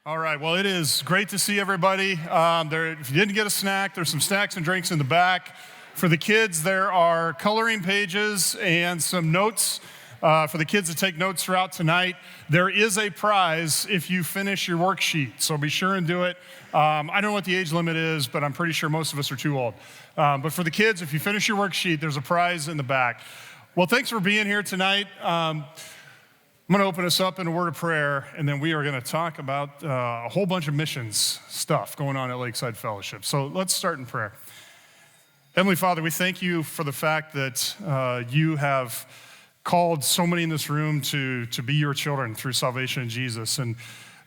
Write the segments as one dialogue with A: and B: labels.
A: All right, well, it is great to see everybody. If you didn't get a snack, there's some snacks and drinks in the back. For the kids, there are coloring pages and some notes for the kids to take notes throughout tonight. There is a prize if you finish your worksheet, so be sure and do it. I don't know what the age limit is, but I'm pretty sure most of us are too old. But for the kids, if you finish your worksheet, there's a prize in the back. Well, thanks for being here tonight. I'm going to open us up in a word of prayer, and then we are going to talk about a whole bunch of missions stuff going on at Lakeside Fellowship. So let's start in prayer. Heavenly Father, we thank you for the fact that you have called so many in this room to be your children through salvation in Jesus. And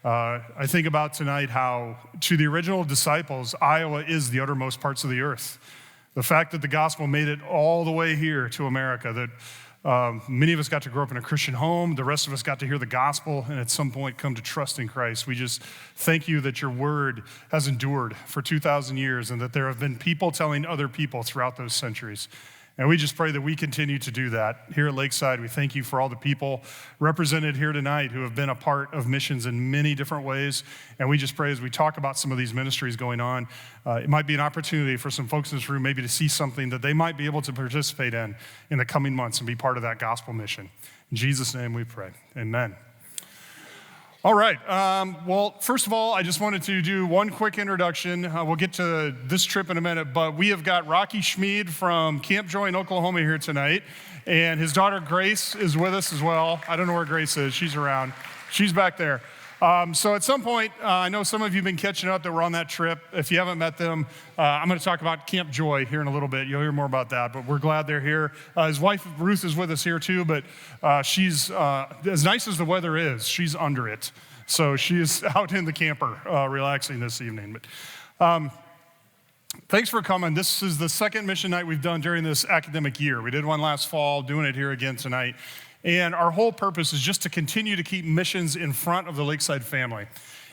A: I think about tonight how, to the original disciples, Iowa is the uttermost parts of the earth. The fact that the gospel made it all the way here to America, that many of us got to grow up in a Christian home. The rest of us got to hear the gospel and at some point come to trust in Christ. We just thank you that your word has endured for 2,000 years and that there have been people telling other people throughout those centuries. And we just pray that we continue to do that. Here at Lakeside, we thank you for all the people represented here tonight who have been a part of missions in many different ways. And we just pray as we talk about some of these ministries going on, it might be an opportunity for some folks in this room maybe to see something that they might be able to participate in the coming months and be part of that gospel mission. In Jesus' name we pray. Amen. All right. Well, first of all, I just wanted to do one quick introduction. We'll get to this trip in a minute, but we have got Rocky Schmid from Camp Joy in Oklahoma here tonight, and his daughter Grace is with us as well. I don't know where Grace is. She's around. She's back there. So at some point, I know some of you have been catching up that were on that trip. If you haven't met them, I'm going to talk about Camp Joy here in a little bit. You'll hear more about that, but we're glad they're here. His wife, Ruth, is with us here too, but she's, as nice as the weather is, she's under it. So she's out in the camper relaxing this evening. But thanks for coming. This is the second mission night we've done during this academic year. We did one last fall, doing it here again tonight. And our whole purpose is just to continue to keep missions in front of the Lakeside family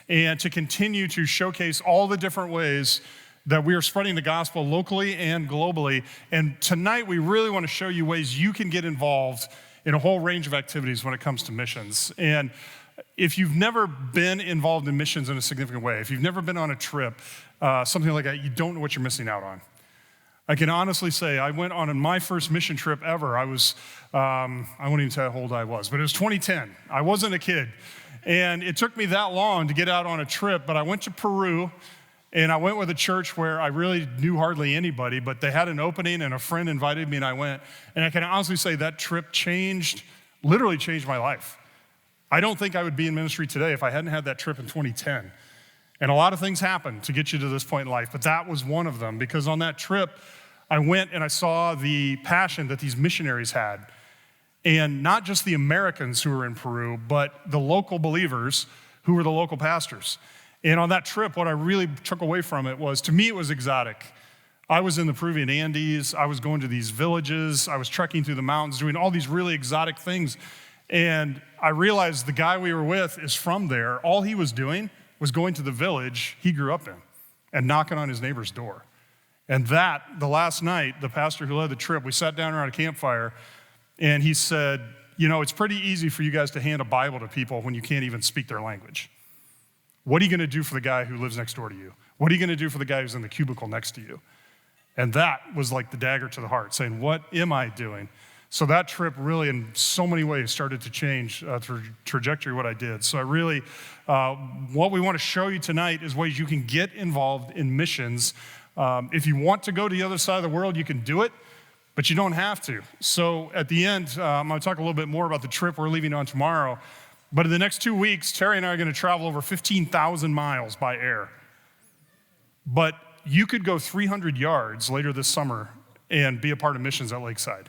A: and to continue to showcase all the different ways that we are spreading the gospel locally and globally. And tonight we really want to show you ways you can get involved in a whole range of activities when it comes to missions. And if you've never been involved in missions in a significant way, if you've never been on a trip, something like that, you don't know what you're missing out on. I can honestly say I went on my first mission trip ever. I won't even tell you how old I was, but it was 2010. I wasn't a kid. And it took me that long to get out on a trip, but I went to Peru, and I went with a church where I really knew hardly anybody, but they had an opening, and a friend invited me, and I went. And I can honestly say that trip literally changed my life. I don't think I would be in ministry today if I hadn't had that trip in 2010. And a lot of things happened to get you to this point in life, but that was one of them, because on that trip, I went and I saw the passion that these missionaries had. And not just the Americans who were in Peru, but the local believers who were the local pastors. And on that trip, what I really took away from it was, to me, it was exotic. I was in the Peruvian Andes. I was going to these villages. I was trekking through the mountains, doing all these really exotic things. And I realized the guy we were with is from there. All he was doing was going to the village he grew up in and knocking on his neighbor's door. And the last night, the pastor who led the trip, we sat down around a campfire, and he said, it's pretty easy for you guys to hand a Bible to people when you can't even speak their language. What are you going to do for the guy who lives next door to you? What are you going to do for the guy who's in the cubicle next to you? And that was like the dagger to the heart, saying, what am I doing? So that trip really, in so many ways, started to change the trajectory of what I did. So I really, what we want to show you tonight is ways you can get involved in missions. If you want to go to the other side of the world, you can do it, but you don't have to. So at the end, I'm going to talk a little bit more about the trip we're leaving on tomorrow. But in the next 2 weeks, Terry and I are going to travel over 15,000 miles by air. But you could go 300 yards later this summer and be a part of missions at Lakeside.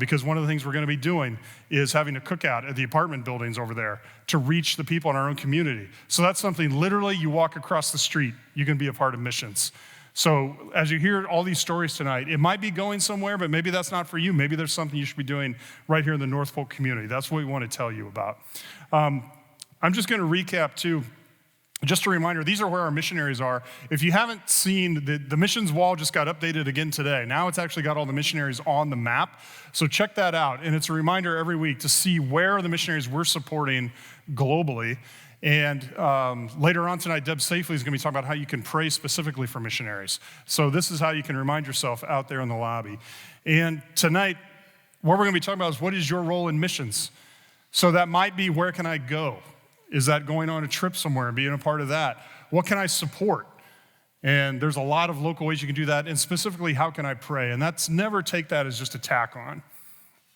A: Because one of the things we're going to be doing is having a cookout at the apartment buildings over there to reach the people in our own community. So that's something, literally, you walk across the street, you can be a part of missions. So as you hear all these stories tonight, it might be going somewhere, but maybe that's not for you. Maybe there's something you should be doing right here in the North Polk community. That's what we want to tell you about. I'm just going to recap, too. Just a reminder, these are where our missionaries are. If you haven't seen, the missions wall just got updated again today. Now it's actually got all the missionaries on the map. So check that out. And it's a reminder every week to see where are the missionaries we're supporting globally. And later on tonight, Deb Safely is going to be talking about how you can pray specifically for missionaries. So this is how you can remind yourself out there in the lobby. And tonight, what we're going to be talking about is what is your role in missions? So that might be, where can I go? Is that going on a trip somewhere and being a part of that? What can I support? And there's a lot of local ways you can do that. And specifically, how can I pray? And that's never take that as just a tack on.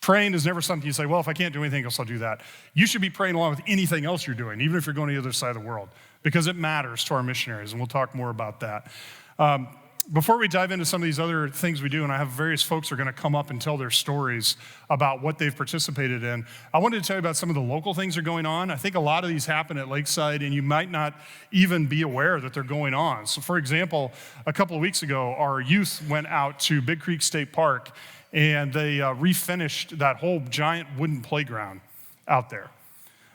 A: Praying is never something you say, well, if I can't do anything else, I'll do that. You should be praying along with anything else you're doing, even if you're going to the other side of the world, because it matters to our missionaries, and we'll talk more about that. Before we dive into some of these other things we do, and I have various folks who are going to come up and tell their stories about what they've participated in, I wanted to tell you about some of the local things that are going on. I think a lot of these happen at Lakeside, and you might not even be aware that they're going on. So for example, a couple of weeks ago, our youth went out to Big Creek State Park, and they refinished that whole giant wooden playground out there.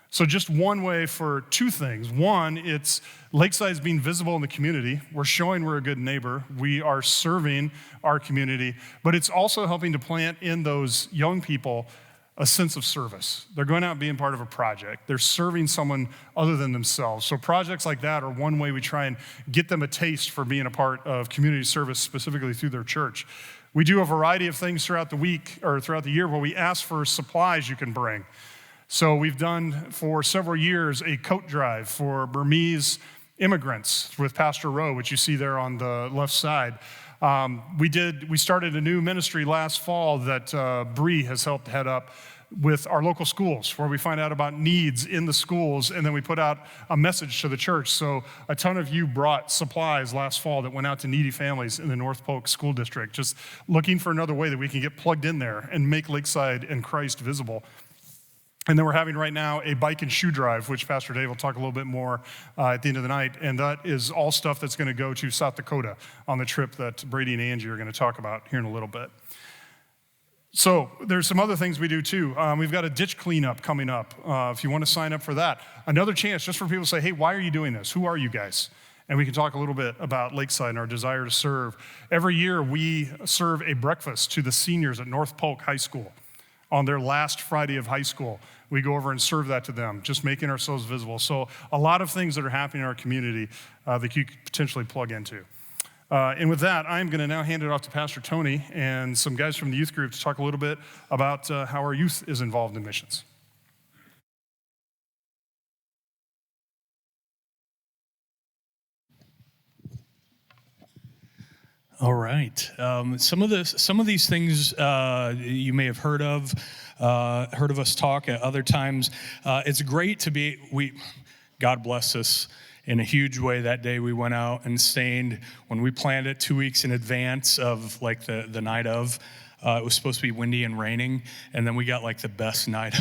A: So just one way for two things. One, it's Lakeside's being visible in the community. We're showing we're a good neighbor. We are serving our community, but it's also helping to plant in those young people a sense of service. They're going out and being part of a project. They're serving someone other than themselves. So projects like that are one way we try and get them a taste for being a part of community service, specifically through their church. We do a variety of things throughout the week or throughout the year where we ask for supplies you can bring. So we've done for several years a coat drive for Burmese immigrants with Pastor Rowe, which you see there on the left side. We started a new ministry last fall that Bree has helped head up with our local schools, where we find out about needs in the schools, and then we put out a message to the church. So a ton of you brought supplies last fall that went out to needy families in the North Polk School District, just looking for another way that we can get plugged in there and make Lakeside and Christ visible. And then we're having right now a bike and shoe drive, which Pastor Dave will talk a little bit more at the end of the night. And that is all stuff that's going to go to South Dakota on the trip that Brady and Angie are going to talk about here in a little bit. So there's some other things we do too. We've got a ditch cleanup coming up. If you want to sign up for that. Another chance just for people to say, hey, why are you doing this? Who are you guys? And we can talk a little bit about Lakeside and our desire to serve. Every year we serve a breakfast to the seniors at North Polk High School on their last Friday of high school. We go over and serve that to them, just making ourselves visible. So a lot of things that are happening in our community that you could potentially plug into. And with that, I'm going to now hand it off to Pastor Tony and some guys from the youth group to talk a little bit about how our youth is involved in missions.
B: All right. Some of these things you may have heard of us talk at other times. It's great to be. God bless us in a huge way. That day we went out and stayed. When we planned it 2 weeks in advance of like the night of. It was supposed to be windy and raining, and then we got like the best night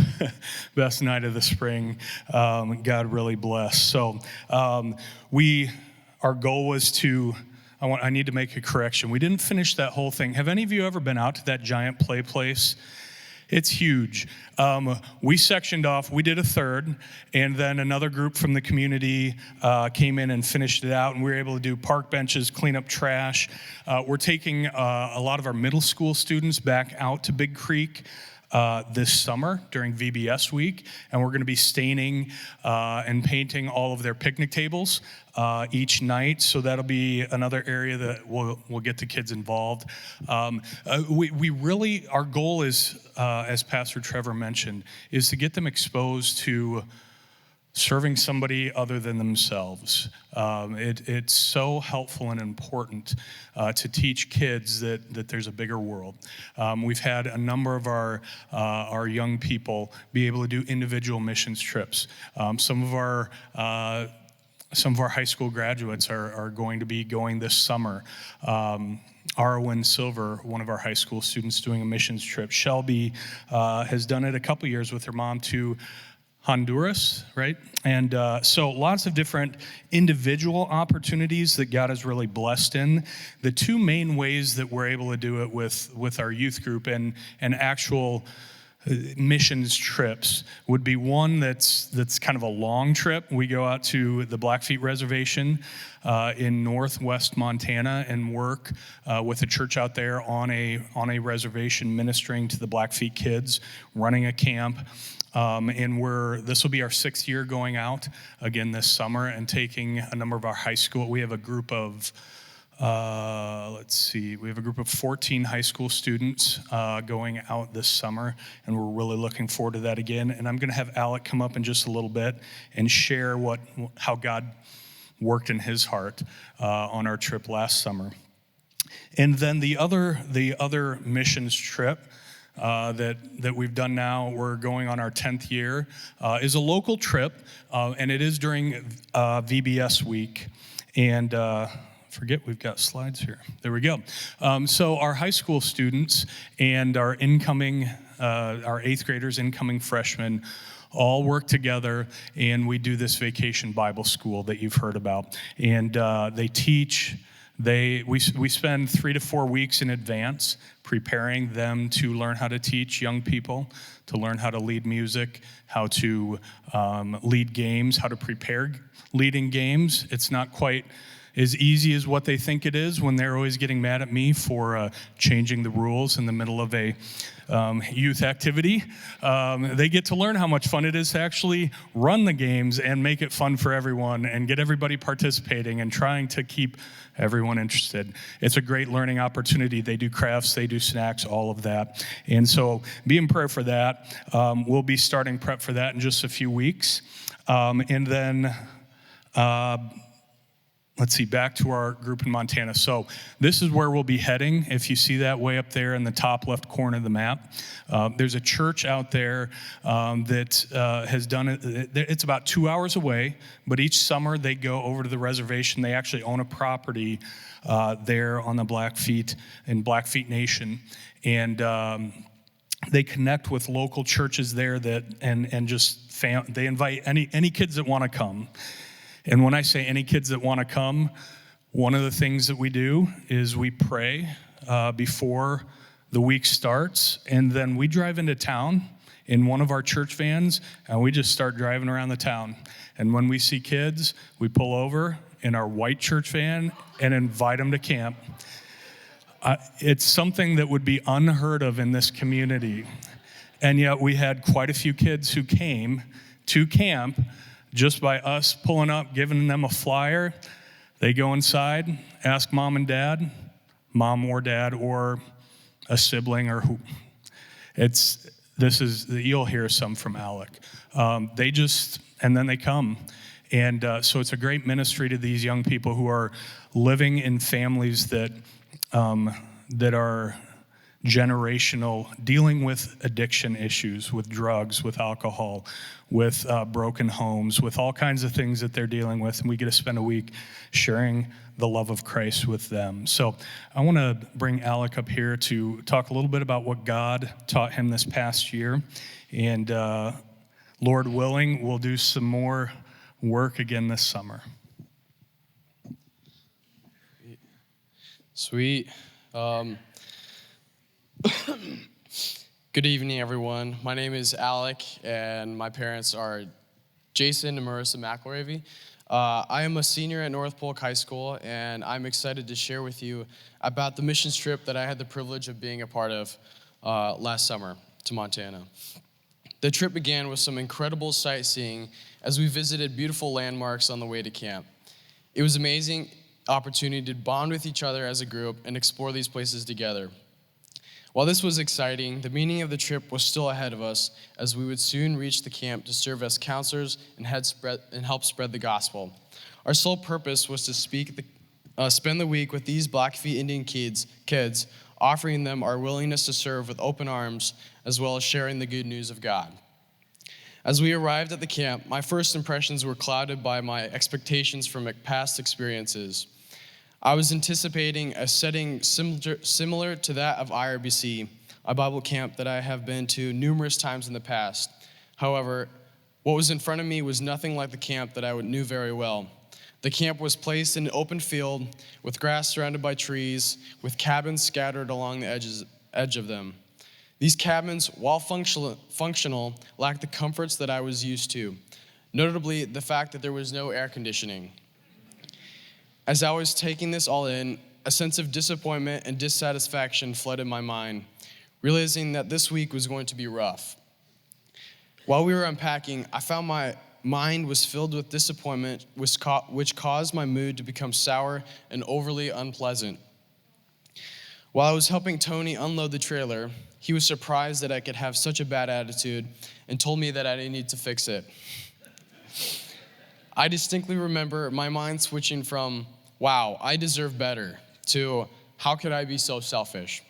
B: of the spring. God really blessed. So our goal was to. I need to make a correction. We didn't finish that whole thing. Have any of you ever been out to that giant play place? It's huge. We sectioned off. We did a third, and then another group from the community came in and finished it out, and we were able to do park benches, clean up trash. We're taking a lot of our middle school students back out to Big Creek this summer during VBS week, and we're going to be staining and painting all of their picnic tables each night. So that'll be another area that we'll get the kids involved. We really, our goal is, as Pastor Trevor mentioned, is to get them exposed to serving somebody other than themselves. It's so helpful and important to teach kids that there's a bigger world. We've had a number of our young people be able to do individual missions trips. Some of our high school graduates are going to be going this summer. Arwen Silver, one of our high school students, doing a missions trip. Shelby has done it a couple years with her mom to Honduras, right? And so lots of different individual opportunities that God has really blessed in. The two main ways that we're able to do it with our youth group and actual missions trips would be one that's kind of a long trip. We go out to the Blackfeet Reservation in northwest Montana and work with a church out there on a reservation, ministering to the Blackfeet kids, running a camp. And this will be our 6th year going out again this summer and taking a number of our high school. We have a group of we have a group of 14 high school students going out this summer, and we're really looking forward to that again. And I'm going to have Alec come up in just a little bit and share how God worked in his heart on our trip last summer. And then the other missions trip that we've done now, we're going on our 10th year, is a local trip, and it is during VBS week. And we've got slides here. There we go. So our high school students and our 8th graders, incoming freshmen, all work together, and we do this vacation Bible school that you've heard about. And they teach. We spend 3 to 4 weeks in advance preparing them to learn how to teach young people, to learn how to lead music, how to lead games, how to prepare leading games. It's not quite as easy as what they think it is when they're always getting mad at me for changing the rules in the middle of a youth activity. They get to learn how much fun it is to actually run the games and make it fun for everyone and get everybody participating and trying to keep everyone interested. It's a great learning opportunity. They do crafts, they do snacks, all of that. And so be in prayer for that. We'll be starting prep for that in just a few weeks. And then let's see, back to our group in Montana. So this is where we'll be heading. If you see that way up there in the top left corner of the map, there's a church out there that has done it. It's about 2 hours away, but each summer they go over to the reservation. They actually own a property there on the Blackfeet, in Blackfeet Nation. And they connect with local churches there they invite any kids that want to come. And when I say any kids that want to come, one of the things that we do is we pray before the week starts, and then we drive into town in one of our church vans, and we just start driving around the town. And when we see kids, we pull over in our white church van and invite them to camp. It's something that would be unheard of in this community. And yet we had quite a few kids who came to camp just by us pulling up, giving them a flyer. They go inside, ask mom and dad, mom or dad, or a sibling, or who. You'll hear some from Alec. And then they come. And so it's a great ministry to these young people who are living in families that are generational, dealing with addiction issues, with drugs, with alcohol, with broken homes, with all kinds of things that they're dealing with. And we get to spend a week sharing the love of Christ with them. So I want to bring Alec up here to talk a little bit about what God taught him this past year. And Lord willing, we'll do some more work again this summer.
C: Sweet. Good evening, everyone. My name is Alec, and my parents are Jason and Marissa McElravy. I am a senior at North Polk High School, and I'm excited to share with you about the missions trip that I had the privilege of being a part of last summer to Montana. The trip began with some incredible sightseeing as we visited beautiful landmarks on the way to camp. It was an amazing opportunity to bond with each other as a group and explore these places together. While this was exciting, the meaning of the trip was still ahead of us, as we would soon reach the camp to serve as counselors and help spread the gospel. Our sole purpose was to spend the week with these Blackfeet Indian kids, offering them our willingness to serve with open arms, as well as sharing the good news of God. As we arrived at the camp, my first impressions were clouded by my expectations from past experiences. I was anticipating a setting similar to that of IRBC, a Bible camp that I have been to numerous times in the past. However, what was in front of me was nothing like the camp that I knew very well. The camp was placed in an open field with grass surrounded by trees, with cabins scattered along the edge of them. These cabins, while functional, lacked the comforts that I was used to, notably the fact that there was no air conditioning. As I was taking this all in, a sense of disappointment and dissatisfaction flooded my mind, realizing that this week was going to be rough. While we were unpacking, I found my mind was filled with disappointment, which caused my mood to become sour and overly unpleasant. While I was helping Tony unload the trailer, he was surprised that I could have such a bad attitude and told me that I didn't need to fix it. I distinctly remember my mind switching from, wow, I deserve better, to how could I be so selfish?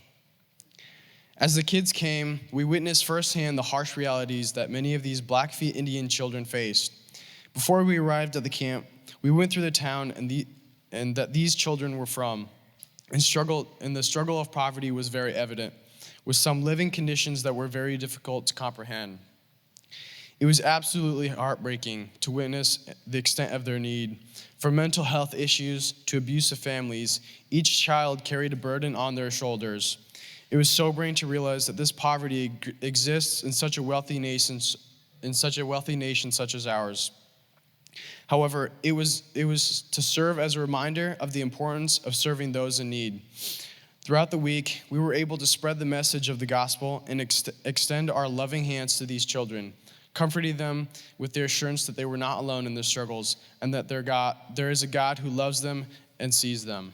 C: As the kids came, we witnessed firsthand the harsh realities that many of these Blackfeet Indian children faced. Before we arrived at the camp, we went through the town and that these children were from, and the struggle of poverty was very evident, with some living conditions that were very difficult to comprehend. It was absolutely heartbreaking to witness the extent of their need. From mental health issues to abusive families, each child carried a burden on their shoulders. It was sobering to realize that this poverty exists in such a wealthy nation such as ours. However, it was to serve as a reminder of the importance of serving those in need. Throughout the week, we were able to spread the message of the gospel and extend our loving hands to these children, comforting them with the assurance that they were not alone in their struggles and that there is a God who loves them and sees them.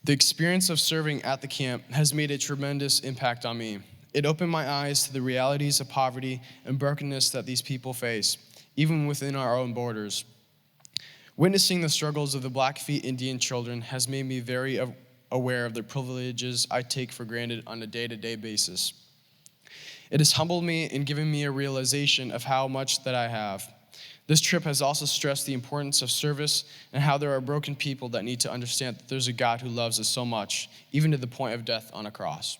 C: The experience of serving at the camp has made a tremendous impact on me. It opened my eyes to the realities of poverty and brokenness that these people face, even within our own borders. Witnessing the struggles of the Blackfeet Indian children has made me very aware of the privileges I take for granted on a day-to-day basis. It has humbled me and given me a realization of how much that I have. This trip has also stressed the importance of service and how there are broken people that need to understand that there's a God who loves us so much, even to the point of death on a cross.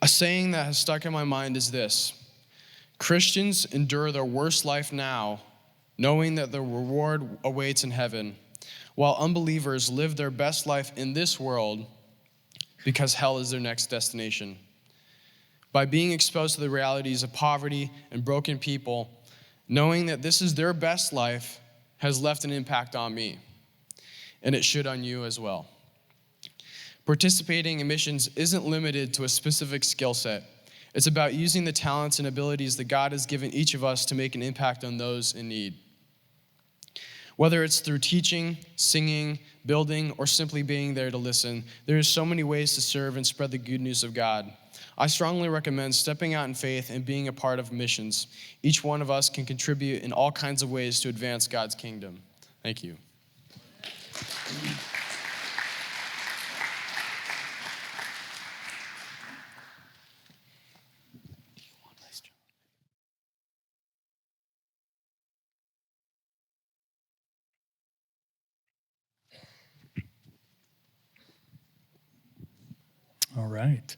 C: A saying that has stuck in my mind is this: Christians endure their worst life now, knowing that the reward awaits in heaven, while unbelievers live their best life in this world because hell is their next destination. By being exposed to the realities of poverty and broken people, knowing that this is their best life has left an impact on me, and it should on you as well. Participating in missions isn't limited to a specific skill set. It's about using the talents and abilities that God has given each of us to make an impact on those in need. Whether it's through teaching, singing, building, or simply being there to listen, there are so many ways to serve and spread the good news of God. I strongly recommend stepping out in faith and being a part of missions. Each one of us can contribute in all kinds of ways to advance God's kingdom. Thank you.
B: All right.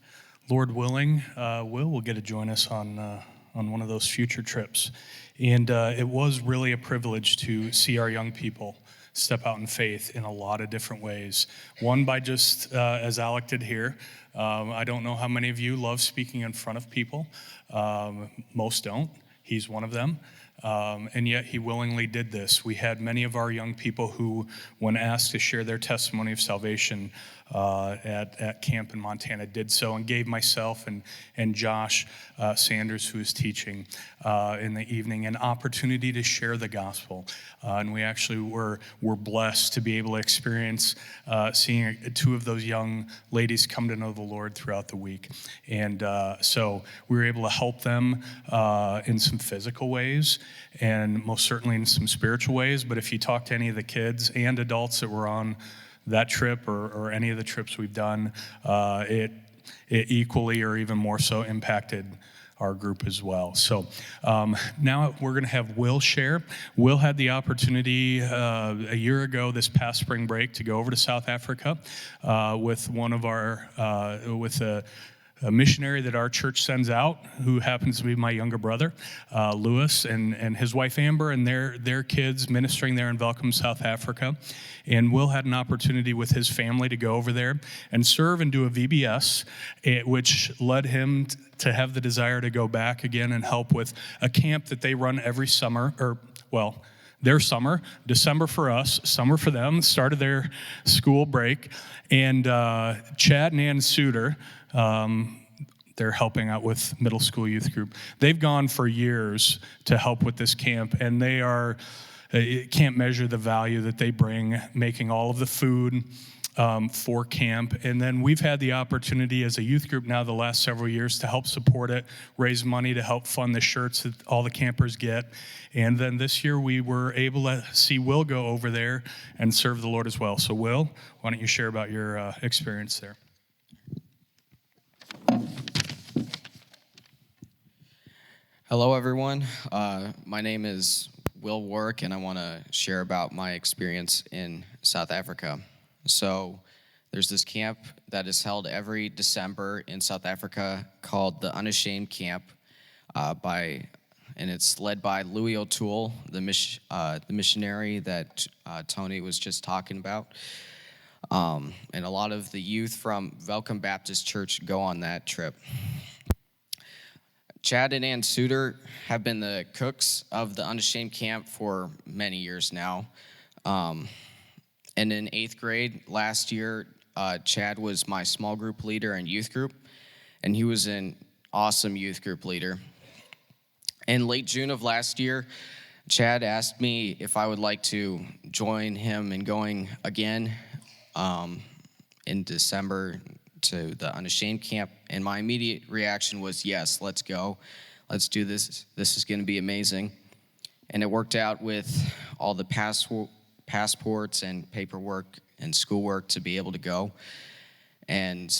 B: Lord willing, Will will get to join us on one of those future trips. And it was really a privilege to see our young people step out in faith in a lot of different ways. One, by just, as Alec did here, I don't know how many of you love speaking in front of people. Most don't. He's one of them. And yet he willingly did this. We had many of our young people who, when asked to share their testimony of salvation at camp in Montana, did so, and gave myself and Josh Sanders, who is teaching in the evening, an opportunity to share the gospel. And we actually were blessed to be able to experience seeing two of those young ladies come to know the Lord throughout the week. And so we were able to help them in some physical ways, and most certainly in some spiritual ways. But if you talk to any of the kids and adults that were on that trip or any of the trips we've done, it equally or even more so impacted our group as well. So now we're going to have Will share. Will had the opportunity a year ago, this past spring break, to go over to South Africa with one of our, with a missionary that our church sends out, who happens to be my younger brother, Lewis, and his wife Amber, and their kids ministering there in Welcome, South Africa. And Will had an opportunity with his family to go over there and serve and do a VBS, which led him to have the desire to go back again and help with a camp that they run every summer, their summer, December for us, summer for them, start of their school break. And Chad and Ann Suter, they're helping out with middle school youth group. They've gone for years to help with this camp, and they can't measure the value that they bring, making all of the food for camp. And then we've had the opportunity as a youth group now the last several years to help support it, raise money to help fund the shirts that all the campers get. And then this year we were able to see Will go over there and serve the Lord as well. So Will, why don't you share about your experience there?
D: Hello, everyone. My name is Will Warwick, and I want to share about my experience in South Africa. So there's this camp that is held every December in South Africa called the Unashamed Camp, and it's led by Louis O'Toole, the missionary that Tony was just talking about. And a lot of the youth from Welcome Baptist Church go on that trip. Chad and Ann Suter have been the cooks of the Unashamed Camp for many years now. And in 8th grade last year, Chad was my small group leader and youth group, and he was an awesome youth group leader. In late June of last year, Chad asked me if I would like to join him in going again in December to the Unashamed Camp, and my immediate reaction was, yes, let's go. Let's do this. This is going to be amazing. And it worked out with all the passports and paperwork and schoolwork to be able to go. And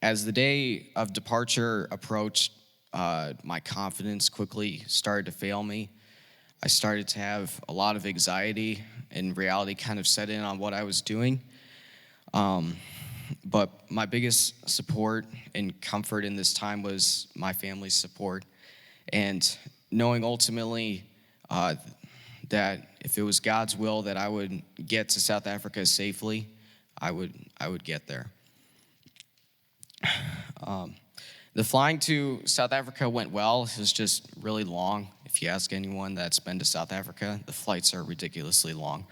D: as the day of departure approached, my confidence quickly started to fail me. I started to have a lot of anxiety, and reality kind of set in on what I was doing. But my biggest support and comfort in this time was my family's support, and knowing ultimately that if it was God's will that I would get to South Africa safely, I would get there. The flying to South Africa went well. It was just really long. If you ask anyone that's been to South Africa, the flights are ridiculously long.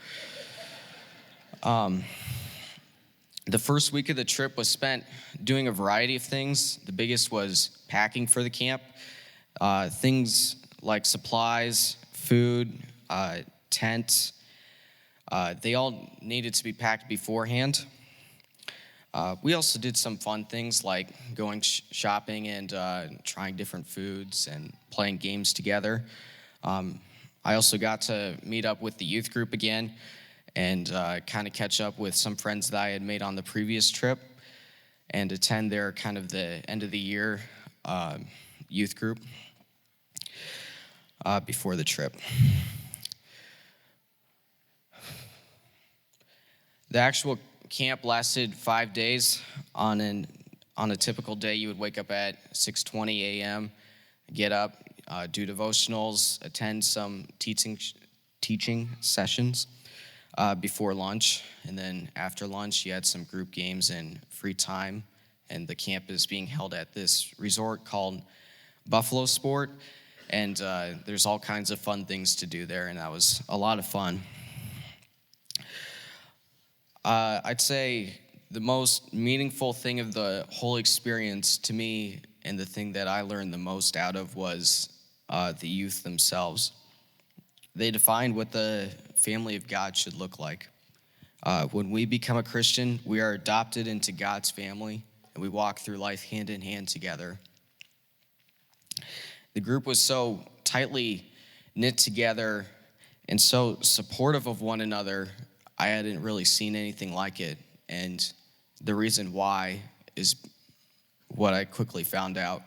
D: The first week of the trip was spent doing a variety of things. The biggest was packing for the camp. Things like supplies, food, tents. They all needed to be packed beforehand. We also did some fun things like going shopping and trying different foods and playing games together. I also got to meet up with the youth group again and kind of catch up with some friends that I had made on the previous trip and attend their kind of the end of the year youth group before the trip. The actual camp lasted 5 days. On a typical day, you would wake up at 6:20 a.m., get up, do devotionals, attend some teaching sessions before lunch, and then after lunch, you had some group games and free time. And the camp is being held at this resort called Buffalo Sport, and there's all kinds of fun things to do there, and that was a lot of fun. I'd say the most meaningful thing of the whole experience to me, and the thing that I learned the most out of, was the youth themselves. They defined what the family of God should look like. When we become a Christian, we are adopted into God's family, and we walk through life hand in hand together. The group was so tightly knit together and so supportive of one another. I hadn't really seen anything like it, and the reason why is what I quickly found out.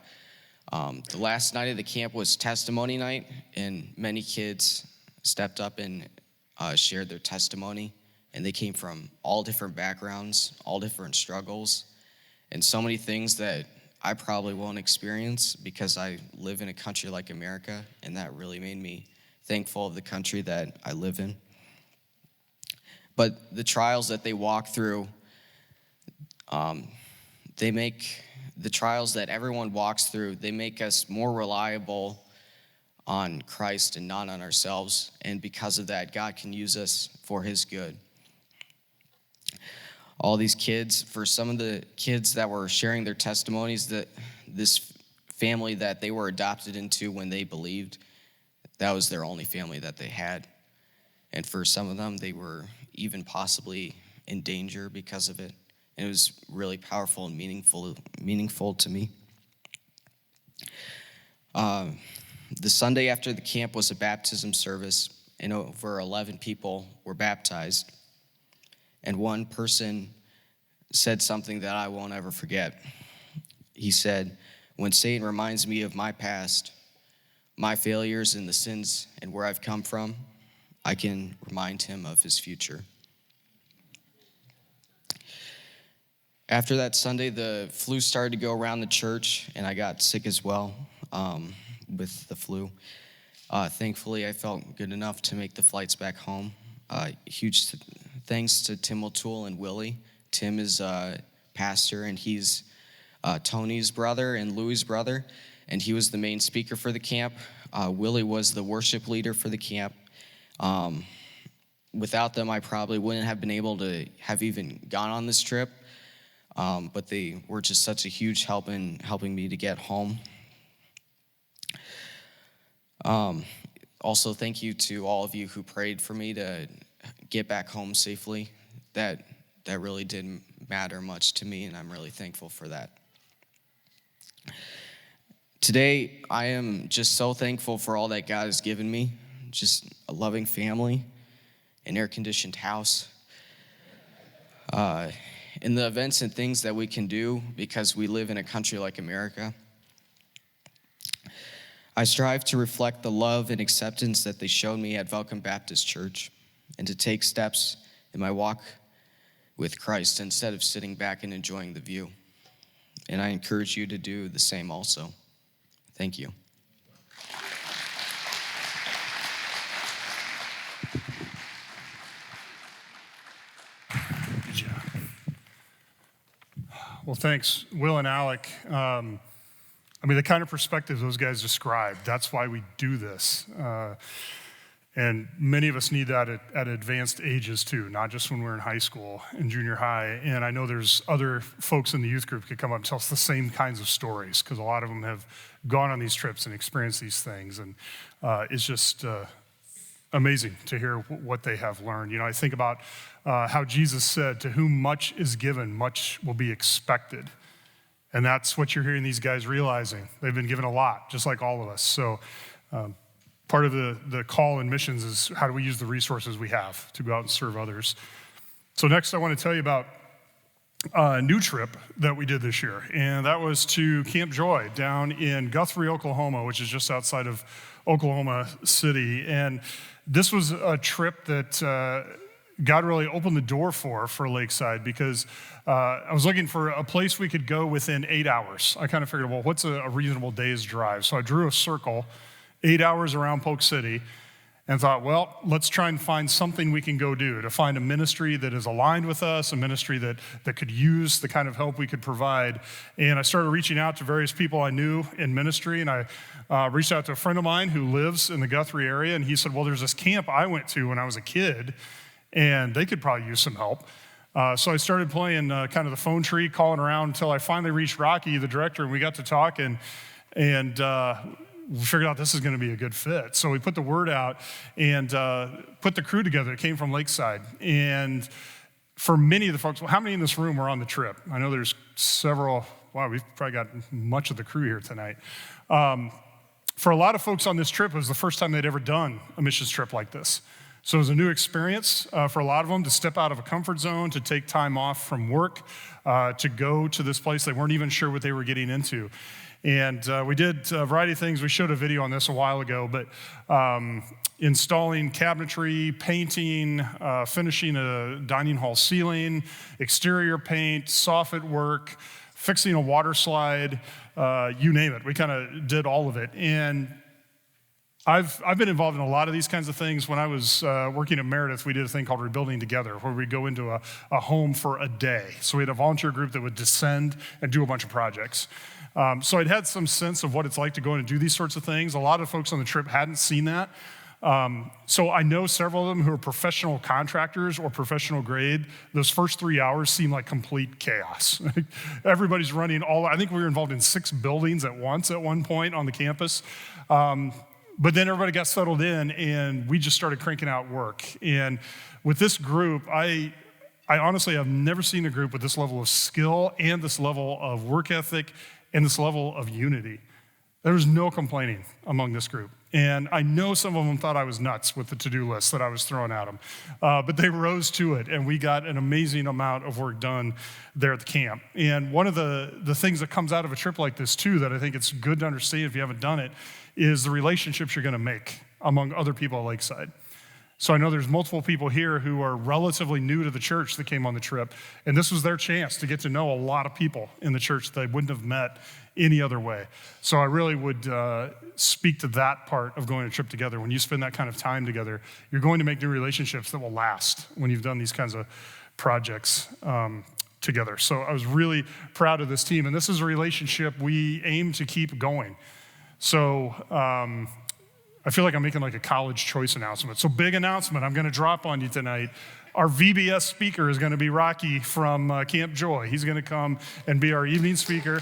D: The last night of the camp was testimony night, and many kids stepped up and shared their testimony, and they came from all different backgrounds, all different struggles, and so many things that I probably won't experience because I live in a country like America, and that really made me thankful of the country that I live in. But the trials that they walk through, they make the trials that everyone walks through, they make us more reliable on Christ and not on ourselves. And because of that, God can use us for his good. All these kids, for some of the kids that were sharing their testimonies, that this family that they were adopted into when they believed, that was their only family that they had. And for some of them, they were even possibly in danger because of it. And it was really powerful and meaningful to me. The Sunday after the camp was a baptism service, and over 11 people were baptized. And one person said something that I won't ever forget. He said, "When Satan reminds me of my past, my failures and the sins and where I've come from, I can remind him of his future." After that Sunday, the flu started to go around the church, and I got sick as well with the flu. Thankfully, I felt good enough to make the flights back home. Huge thanks to Tim O'Toole and Willie. Tim is a pastor, and he's Tony's brother and Louie's brother, and he was the main speaker for the camp. Willie was the worship leader for the camp. Without them, I probably wouldn't have been able to have even gone on this trip, but they were just such a huge help in helping me to get home. Also, thank you to all of you who prayed for me to get back home safely. That really didn't matter much to me, and I'm really thankful for that. Today, I am just so thankful for all that God has given me. Just a loving family, an air-conditioned house, and the events and things that we can do because we live in a country like America. I strive to reflect the love and acceptance that they showed me at Welcome Baptist Church, and to take steps in my walk with Christ instead of sitting back and enjoying the view. And I encourage you to do the same also. Thank you.
A: Good job. Well, thanks, Will and Alec. The kind of perspective those guys described, that's why we do this. And many of us need that at advanced ages too, not just when we're in high school and junior high. And I know there's other folks in the youth group who could come up and tell us the same kinds of stories, because a lot of them have gone on these trips and experienced these things. And it's just amazing to hear what they have learned. You know, I think about how Jesus said, "To whom much is given, much will be expected." And that's what you're hearing these guys realizing. They've been given a lot, just like all of us. So part of the call and missions is how do we use the resources we have to go out and serve others. So next I want to tell you about a new trip that we did this year. And that was to Camp Joy down in Guthrie, Oklahoma, which is just outside of Oklahoma City. And this was a trip that God really opened the door for Lakeside, because I was looking for a place we could go within 8 hours. I kind of figured, well, what's a reasonable day's drive? So I drew a circle, 8 hours around Polk City, and thought, well, let's try and find something we can go do, to find a ministry that is aligned with us, a ministry that could use the kind of help we could provide. And I started reaching out to various people I knew in ministry, and I reached out to a friend of mine who lives in the Guthrie area, and he said, well, there's this camp I went to when I was a kid, and they could probably use some help. So I started playing kind of the phone tree, calling around until I finally reached Rocky, the director, and we got to talk, and we figured out this is going to be a good fit. So we put the word out and put the crew together. It came from Lakeside. And for many of the folks, well, how many in this room were on the trip? I know there's several. Wow, we've probably got much of the crew here tonight. For a lot of folks on this trip, it was the first time they'd ever done a missions trip like this. So it was a new experience for a lot of them to step out of a comfort zone, to take time off from work, to go to this place they weren't even sure what they were getting into. And we did a variety of things. We showed a video on this a while ago, but installing cabinetry, painting, finishing a dining hall ceiling, exterior paint, soffit work, fixing a water slide, you name it. We kind of did all of it. And I've been involved in a lot of these kinds of things. When I was working at Meredith, we did a thing called Rebuilding Together, where we'd go into a home for a day. So we had a volunteer group that would descend and do a bunch of projects. So I'd had some sense of what it's like to go in and do these sorts of things. A lot of folks on the trip hadn't seen that. So I know several of them who are professional contractors or professional grade. Those first 3 hours seem like complete chaos. Everybody's running I think we were involved in 6 buildings at once at one point on the campus. But then everybody got settled in, and we just started cranking out work. And with this group, I honestly have never seen a group with this level of skill and this level of work ethic and this level of unity. There was no complaining among this group. And I know some of them thought I was nuts with the to-do list that I was throwing at them. But they rose to it, and we got an amazing amount of work done there at the camp. And one of the things that comes out of a trip like this, too, that I think it's good to understand if you haven't done it, is the relationships you're going to make among other people at Lakeside. So I know there's multiple people here who are relatively new to the church that came on the trip, and this was their chance to get to know a lot of people in the church that they wouldn't have met any other way. So I really would speak to that part of going on a trip together. When you spend that kind of time together, you're going to make new relationships that will last when you've done these kinds of projects together. So I was really proud of this team, and this is a relationship we aim to keep going. So I feel like I'm making like a college choice announcement. So big announcement I'm going to drop on you tonight. Our VBS speaker is going to be Rocky from Camp Joy. He's going to come and be our evening speaker.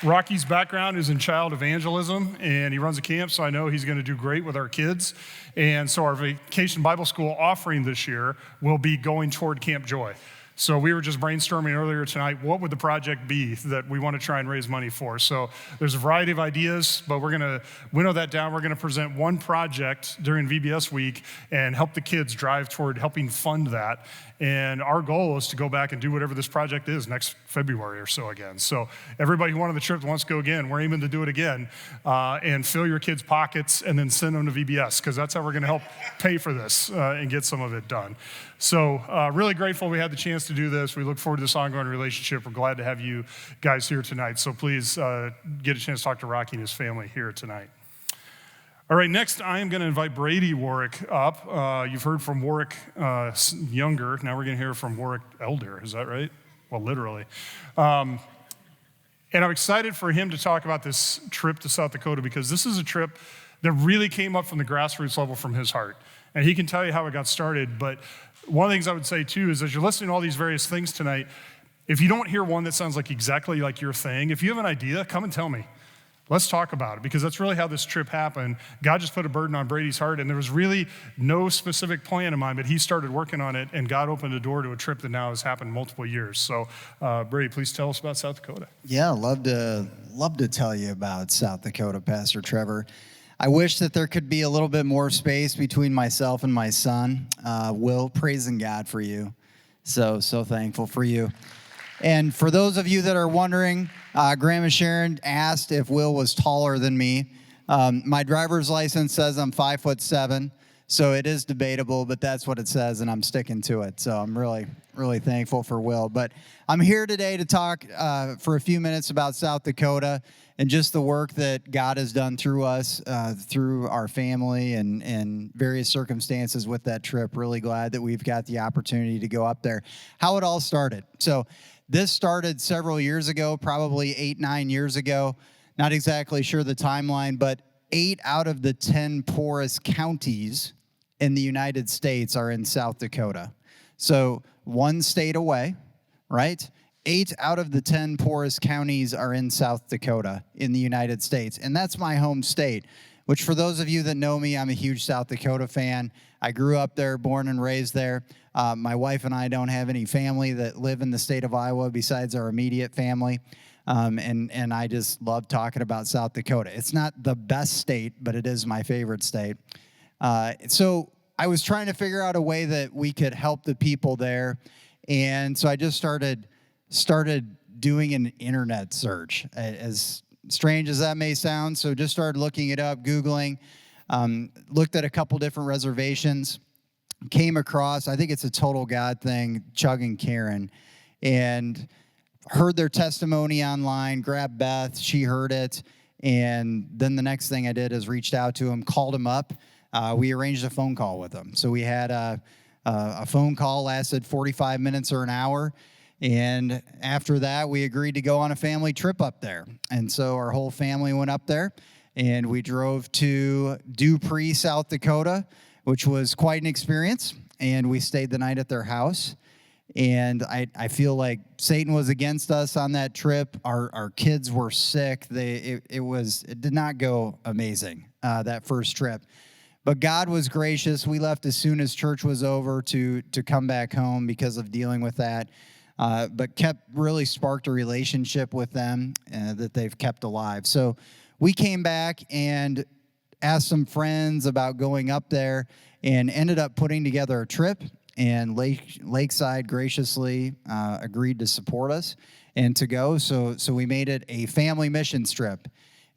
A: Rocky's background is in child evangelism, and he runs a camp, so I know he's going to do great with our kids. And so our Vacation Bible School offering this year will be going toward Camp Joy. So we were just brainstorming earlier tonight, what would the project be that we want to try and raise money for? So there's a variety of ideas, but we're going to winnow that down. We're going to present one project during VBS week and help the kids drive toward helping fund that. And our goal is to go back and do whatever this project is next February or so again. So everybody who wanted the trip that wants to go again, we're aiming to do it again and fill your kids' pockets and then send them to VBS, because that's how we're going to help pay for this and get some of it done. So really grateful we had the chance to do this. We look forward to this ongoing relationship. We're glad to have you guys here tonight. So please get a chance to talk to Rocky and his family here tonight. All right, next I am going to invite Brady Warwick up. You've heard from Warwick Younger. Now we're going to hear from Warwick Elder. Is that right? Well, literally. And I'm excited for him to talk about this trip to South Dakota, because this is a trip that really came up from the grassroots level from his heart. And he can tell you how it got started. But one of the things I would say, too, is as you're listening to all these various things tonight, if you don't hear one that sounds like exactly like your thing, if you have an idea, come and tell me. Let's talk about it, because that's really how this trip happened. God just put a burden on Brady's heart, and there was really no specific plan in mind, but he started working on it, and God opened a door to a trip that now has happened multiple years. So, Brady, please tell us about South Dakota.
E: Yeah, love to tell you about South Dakota, Pastor Trevor. I wish that there could be a little bit more space between myself and my son. Will, praising God for you. So thankful for you. And for those of you that are wondering, Grandma Sharon asked if Will was taller than me. My driver's license says I'm 5'7", so it is debatable, but that's what it says, and I'm sticking to it. So I'm really, really thankful for Will. But I'm here today to talk for a few minutes about South Dakota and just the work that God has done through us, through our family and various circumstances with that trip. Really glad that we've got the opportunity to go up there. How it all started. So this started several years ago, probably 8-9 years ago. Not exactly sure the timeline, but 8 out of the 10 poorest counties in the United States are in South Dakota. So one state away, right? 8 out of the 10 poorest counties are in South Dakota in the United States. And that's my home state, which for those of you that know me, I'm a huge South Dakota fan. I grew up there, born and raised there. My wife and I don't have any family that live in the state of Iowa besides our immediate family. And I just love talking about South Dakota. It's not the best state, but it is my favorite state. So I was trying to figure out a way that we could help the people there. And so I just started doing an internet search, as strange as that may sound. So just started looking it up, Googling, looked at a couple different reservations, came across, I think it's a Total God thing, Chug and Karen. and heard their testimony online, grabbed Beth, she heard it, and then the next thing I did is reached out to him, called him up. We arranged a phone call with him. So we had a phone call, lasted 45 minutes or an hour, and after that, we agreed to go on a family trip up there. And so our whole family went up there, and we drove to Dupree, South Dakota, which was quite an experience, and we stayed the night at their house. And I feel like Satan was against us on that trip. Our kids were sick. It did not go amazing, that first trip. But God was gracious. We left as soon as church was over to come back home because of dealing with that. But really sparked a relationship with them that they've kept alive. So we came back and asked some friends about going up there and ended up putting together a trip. And Lakeside graciously agreed to support us and to go. So we made it a family missions trip,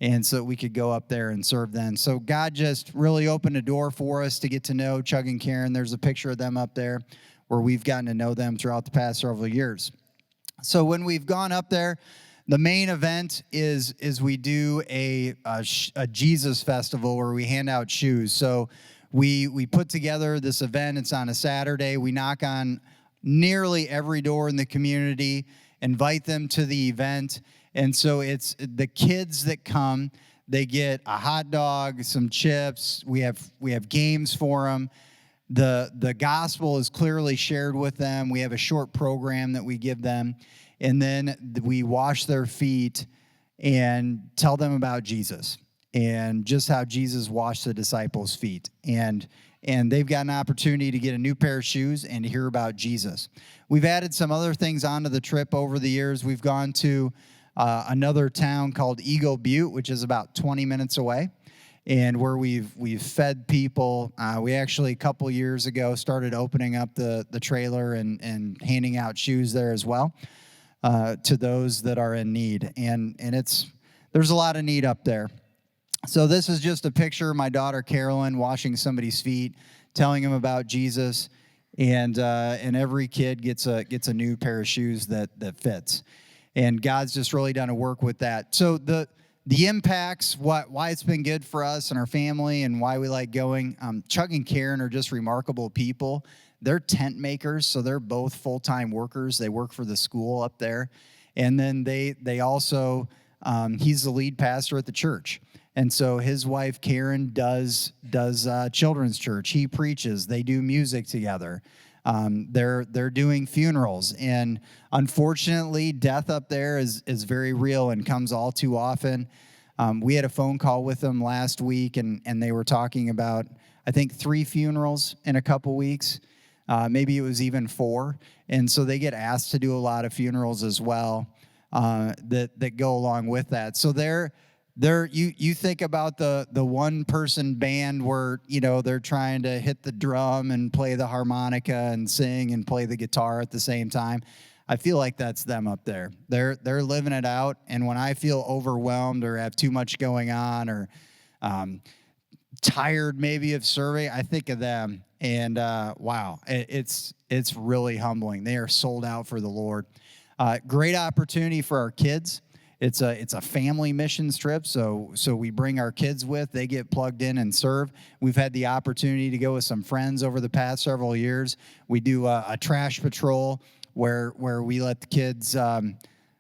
E: and so we could go up there and serve them. So God just really opened a door for us to get to know Chug and Karen. There's a picture of them up there where we've gotten to know them throughout the past several years. So when we've gone up there, the main event is we do a Jesus festival where we hand out shoes. So we put together this event. It's on a Saturday. We knock on nearly every door in the community, invite them to the event. And so it's the kids that come, they get a hot dog, some chips. We have games for them. The gospel is clearly shared with them. We have a short program that we give them. And then we wash their feet and tell them about Jesus and just how Jesus washed the disciples' feet. And they've got an opportunity to get a new pair of shoes and to hear about Jesus. We've added some other things onto the trip over the years. We've gone to another town called Eagle Butte, which is about 20 minutes away, and where we've fed people. We actually, a couple years ago, started opening up the trailer and handing out shoes there as well to those that are in need. And there's a lot of need up there. So this is just a picture of my daughter Carolyn washing somebody's feet, telling them about Jesus, and every kid gets a new pair of shoes that fits. And God's just really done a work with that. So the impacts, why it's been good for us and our family, and why we like going. Chug and Karen are just remarkable people. They're tent makers, so they're both full-time workers. They work for the school up there, and then they also he's the lead pastor at the church. And so his wife, Karen, does children's church. He preaches. They do music together. They're doing funerals. And unfortunately, death up there is very real and comes all too often. We had a phone call with them last week, and they were talking about, I think, 3 funerals in a couple weeks. Maybe it was even 4. And so they get asked to do a lot of funerals as well that go along with that. So you think about the one-person band where, they're trying to hit the drum and play the harmonica and sing and play the guitar at the same time. I feel like that's them up there. They're living it out, and when I feel overwhelmed or have too much going on or tired maybe of serving, I think of them, and wow, it's really humbling. They are sold out for the Lord. Great opportunity for our kids. It's a family missions trip, so we bring our kids with. They get plugged in and serve. We've had the opportunity to go with some friends over the past several years. We do a trash patrol where we let the kids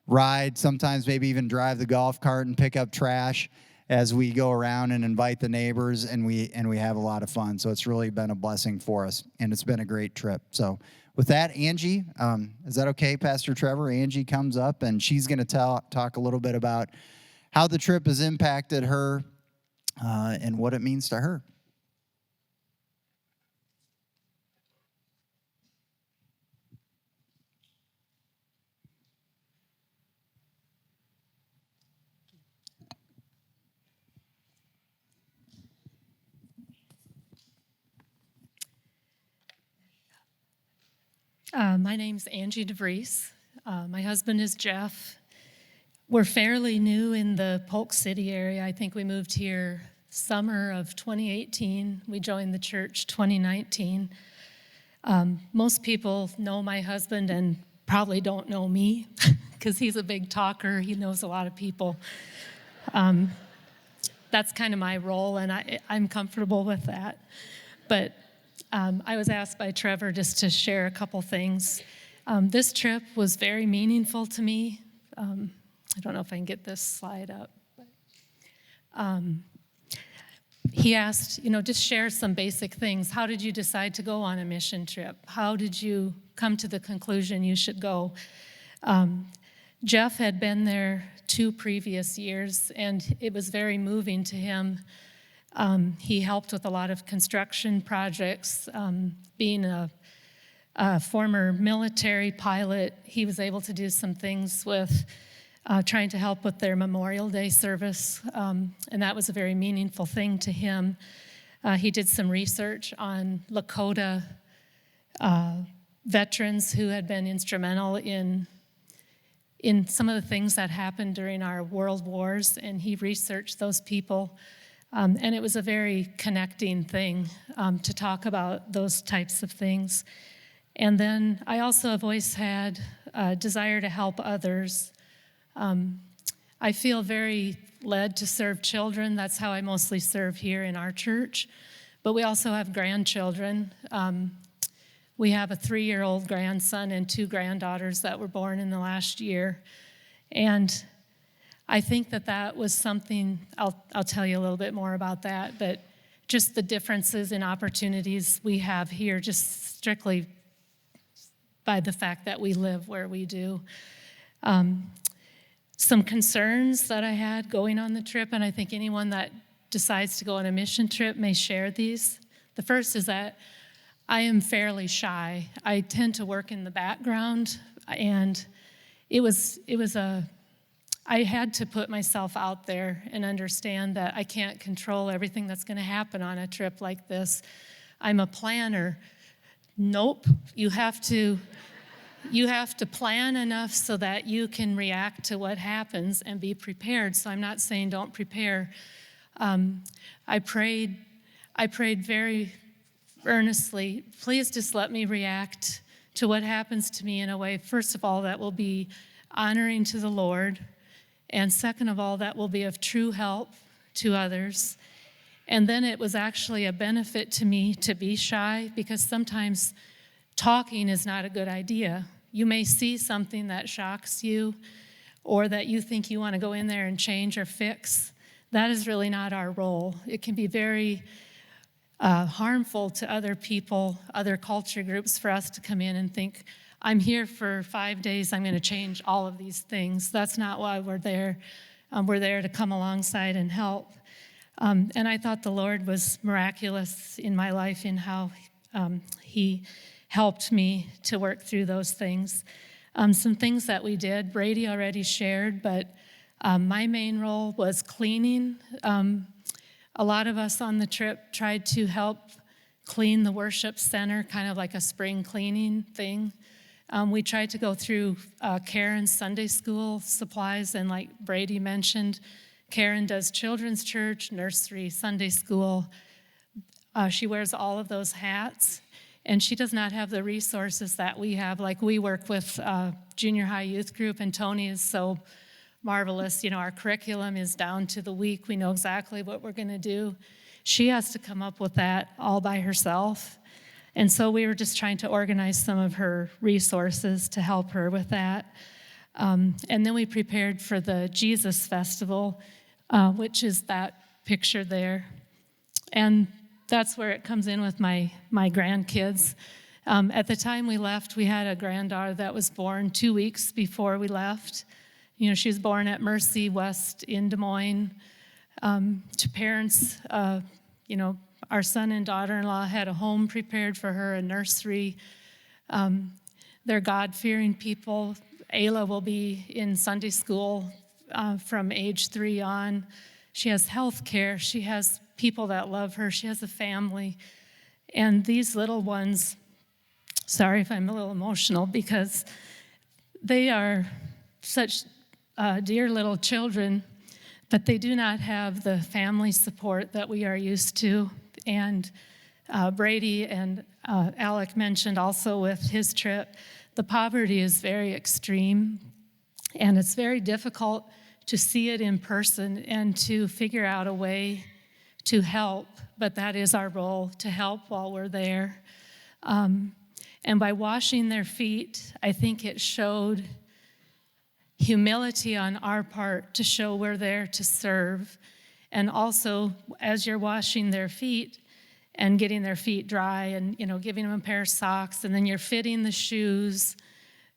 E: ride, sometimes maybe even drive the golf cart and pick up trash as we go around and invite the neighbors, and we have a lot of fun. So it's really been a blessing for us, and it's been a great trip. So with that, Angie, is that okay, Pastor Trevor? Angie comes up, and she's going to talk a little bit about how the trip has impacted her and what it means to her.
F: My name's Angie DeVries. My husband is Jeff. We're fairly new in the Polk City area. I think we moved here summer of 2018. We joined the church 2019. Most people know my husband and probably don't know me because he's a big talker. He knows a lot of people. That's kind of my role, and I'm comfortable with that. But I was asked by Trevor just to share a couple things. This trip was very meaningful to me. I don't know if I can get this slide up. But, he asked, just share some basic things. How did you decide to go on a mission trip? How did you come to the conclusion you should go? Jeff had been there 2 previous years, and it was very moving to him. He helped with a lot of construction projects. Being a former military pilot, he was able to do some things with trying to help with their Memorial Day service, and that was a very meaningful thing to him. He did some research on Lakota veterans who had been instrumental in some of the things that happened during our world wars, and he researched those people. And it was a very connecting thing to talk about those types of things. And then I also have always had a desire to help others. I feel very led to serve children. That's how I mostly serve here in our church. But we also have grandchildren. We have a 3-year-old grandson and 2 granddaughters that were born in the last year. And I think that was something, I'll tell you a little bit more about that, but just the differences in opportunities we have here, just strictly by the fact that we live where we do. Some concerns that I had going on the trip, and I think anyone that decides to go on a mission trip may share these. The first is that I am fairly shy. I tend to work in the background, and I had to put myself out there and understand that I can't control everything that's going to happen on a trip like this. I'm a planner. Nope, you have to plan enough so that you can react to what happens and be prepared. So I'm not saying don't prepare. I prayed very earnestly, please just let me react to what happens to me in a way, first of all, that will be honoring to the Lord, and second of all, that will be of true help to others. And then it was actually a benefit to me to be shy, because sometimes talking is not a good idea. You may see something that shocks you, or that you think you want to go in there and change or fix. That is really not our role. It can be very harmful to other people, other culture groups, for us to come in and think, I'm here for 5 days, I'm going to change all of these things. That's not why we're there. We're there to come alongside and help. And I thought the Lord was miraculous in my life in how he helped me to work through those things. Some things that we did, Brady already shared, but my main role was cleaning. A lot of us on the trip tried to help clean the worship center, kind of like a spring cleaning thing. We tried to go through Karen's Sunday school supplies, and like Brady mentioned, Karen does children's church, nursery, Sunday school. She wears all of those hats, and she does not have the resources that we have. Like, we work with junior high youth group, and Tony is so marvelous. Our curriculum is down to the week. We know exactly what we're going to do. She has to come up with that all by herself. And so we were just trying to organize some of her resources to help her with that. And then we prepared for the Jesus Festival, which is that picture there. And that's where it comes in with my grandkids. At the time we left, we had a granddaughter that was born 2 weeks before we left. She was born at Mercy West in Des Moines. To parents, our son and daughter-in-law had a home prepared for her, a nursery. They're God-fearing people. Ayla will be in Sunday school from age 3 on. She has health care. She has people that love her. She has a family. And these little ones, sorry if I'm a little emotional, because they are such dear little children, but they do not have the family support that we are used to. And Brady and Alec mentioned also with his trip the poverty is very extreme, and it's very difficult to see it in person and to figure out a way to help, but that is our role, to help while we're there. And by washing their feet, I think it showed humility on our part to show we're there to serve. And also, as you're washing their feet and getting their feet dry and, giving them a pair of socks, and then you're fitting the shoes,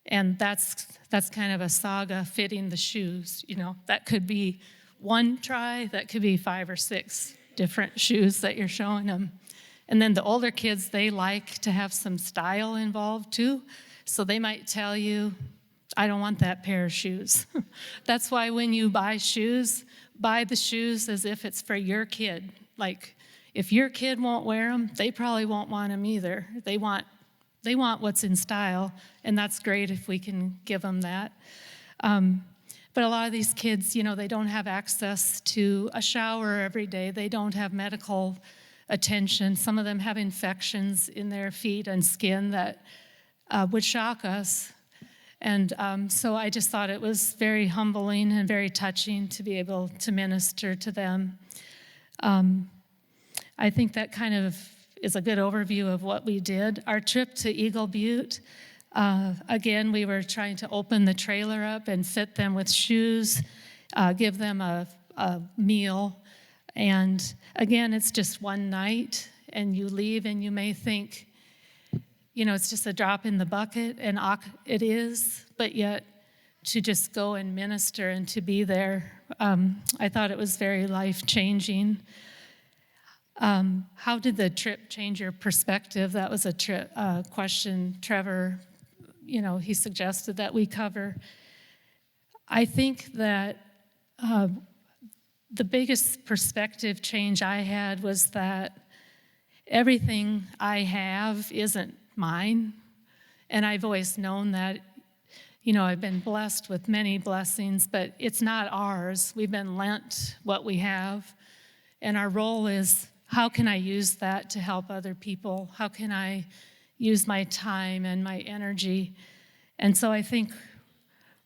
F: and that's kind of a saga, fitting the shoes. That could be one try, that could be 5 or 6 different shoes that you're showing them. And then the older kids, they like to have some style involved too. So they might tell you, I don't want that pair of shoes. That's why when you buy shoes, buy the shoes as if it's for your kid. Like, if your kid won't wear them, they probably won't want them either. They want what's in style, and that's great if we can give them that. But a lot of these kids, they don't have access to a shower every day. They don't have medical attention. Some of them have infections in their feet and skin that would shock us. And so I just thought it was very humbling and very touching to be able to minister to them. I think that kind of is a good overview of what we did. Our trip to Eagle Butte, again, we were trying to open the trailer up and fit them with shoes, give them a meal. And again, it's just one night, and you leave and you may think, it's just a drop in the bucket, and it is, but yet to just go and minister and to be there, I thought it was very life-changing. How did the trip change your perspective? That was a question Trevor, he suggested that we cover. I think that the biggest perspective change I had was that everything I have isn't mine. And I've always known that, I've been blessed with many blessings, but it's not ours. We've been lent what we have. And our role is, how can I use that to help other people? How can I use my time and my energy? And so I think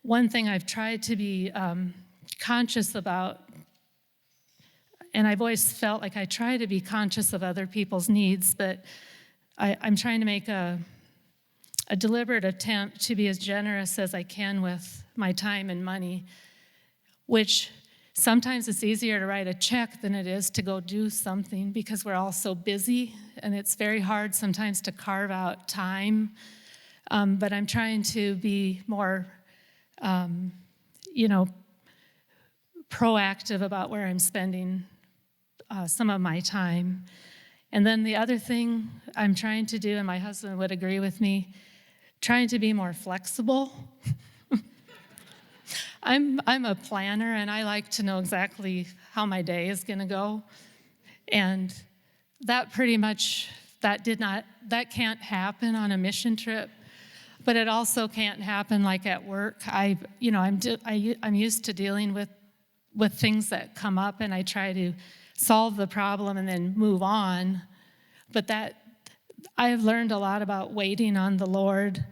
F: one thing I've tried to be conscious about, and I've always felt like I try to be conscious of other people's needs, but I'm trying to make a deliberate attempt to be as generous as I can with my time and money, which sometimes it's easier to write a check than it is to go do something because we're all so busy, and it's very hard sometimes to carve out time. But I'm trying to be more, proactive about where I'm spending some of my time. And then the other thing I'm trying to do, and my husband would agree with me, trying to be more flexible. I'm a planner, and I like to know exactly how my day is going to go. And that pretty much, that can't happen on a mission trip, but it also can't happen like at work. I'm used to dealing with things that come up, and I try to solve the problem and then move on. But that I've learned a lot about waiting on the Lord,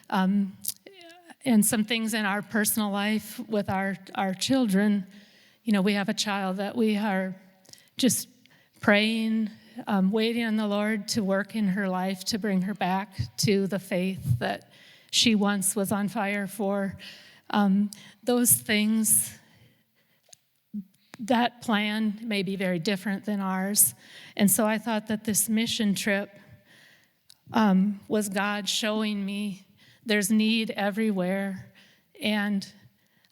F: and some things in our personal life with our children. We have a child that we are just praying, waiting on the Lord to work in her life to bring her back to the faith that she once was on fire for. Those things, that plan may be very different than ours. And so I thought that this mission trip was God showing me there's need everywhere, and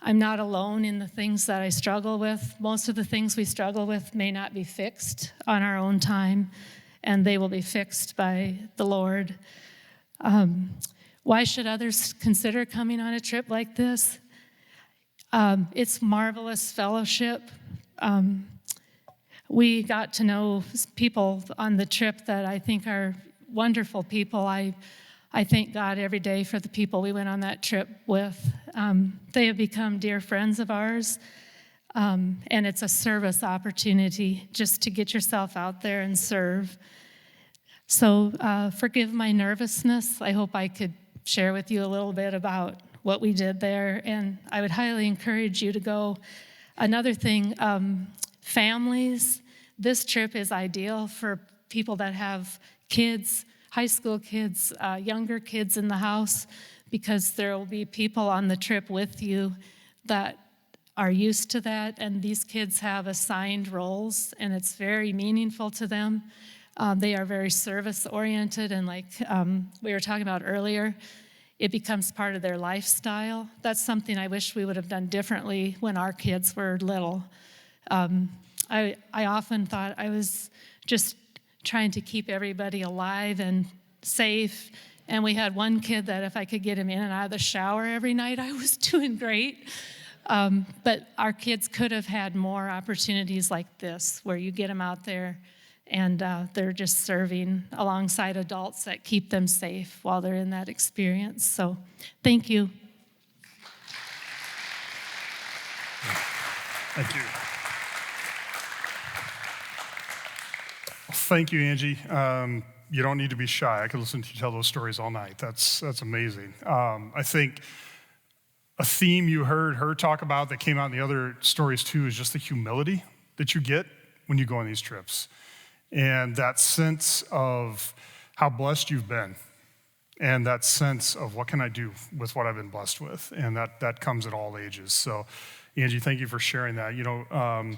F: I'm not alone in the things that I struggle with. Most of the things we struggle with may not be fixed on our own time, and they will be fixed by the Lord. Why should others consider coming on a trip like this? It's marvelous fellowship. We got to know people on the trip that I think are wonderful people. I thank God every day for the people we went on that trip with. They have become dear friends of ours, and it's a service opportunity just to get yourself out there and serve. So forgive my nervousness. I hope I could share with you a little bit about what we did there, and I would highly encourage you to go. Another thing, families, this trip is ideal for people that have kids, high school kids, younger kids in the house, because there will be people on the trip with you that are used to that, and these kids have assigned roles, and it's very meaningful to them. They are very service-oriented, and like we were talking about earlier, it becomes part of their lifestyle. That's something I wish we would have done differently when our kids were little. I often thought I was just trying to keep everybody alive and safe, and we had one kid that if I could get him in and out of the shower every night, I was doing great. But our kids could have had more opportunities like this, where you get them out there and they're just serving alongside adults that keep them safe while they're in that experience. So thank you.
A: Thank you. Thank you, Angie. You don't need to be shy. I could listen to you tell those stories all night. That's amazing. I think a theme you heard her talk about that came out in the other stories too is just the humility that you get when you go on these trips. And that sense of how blessed you've been. And that sense of what can I do with what I've been blessed with. And that comes at all ages. So Angie, thank you for sharing that. You know,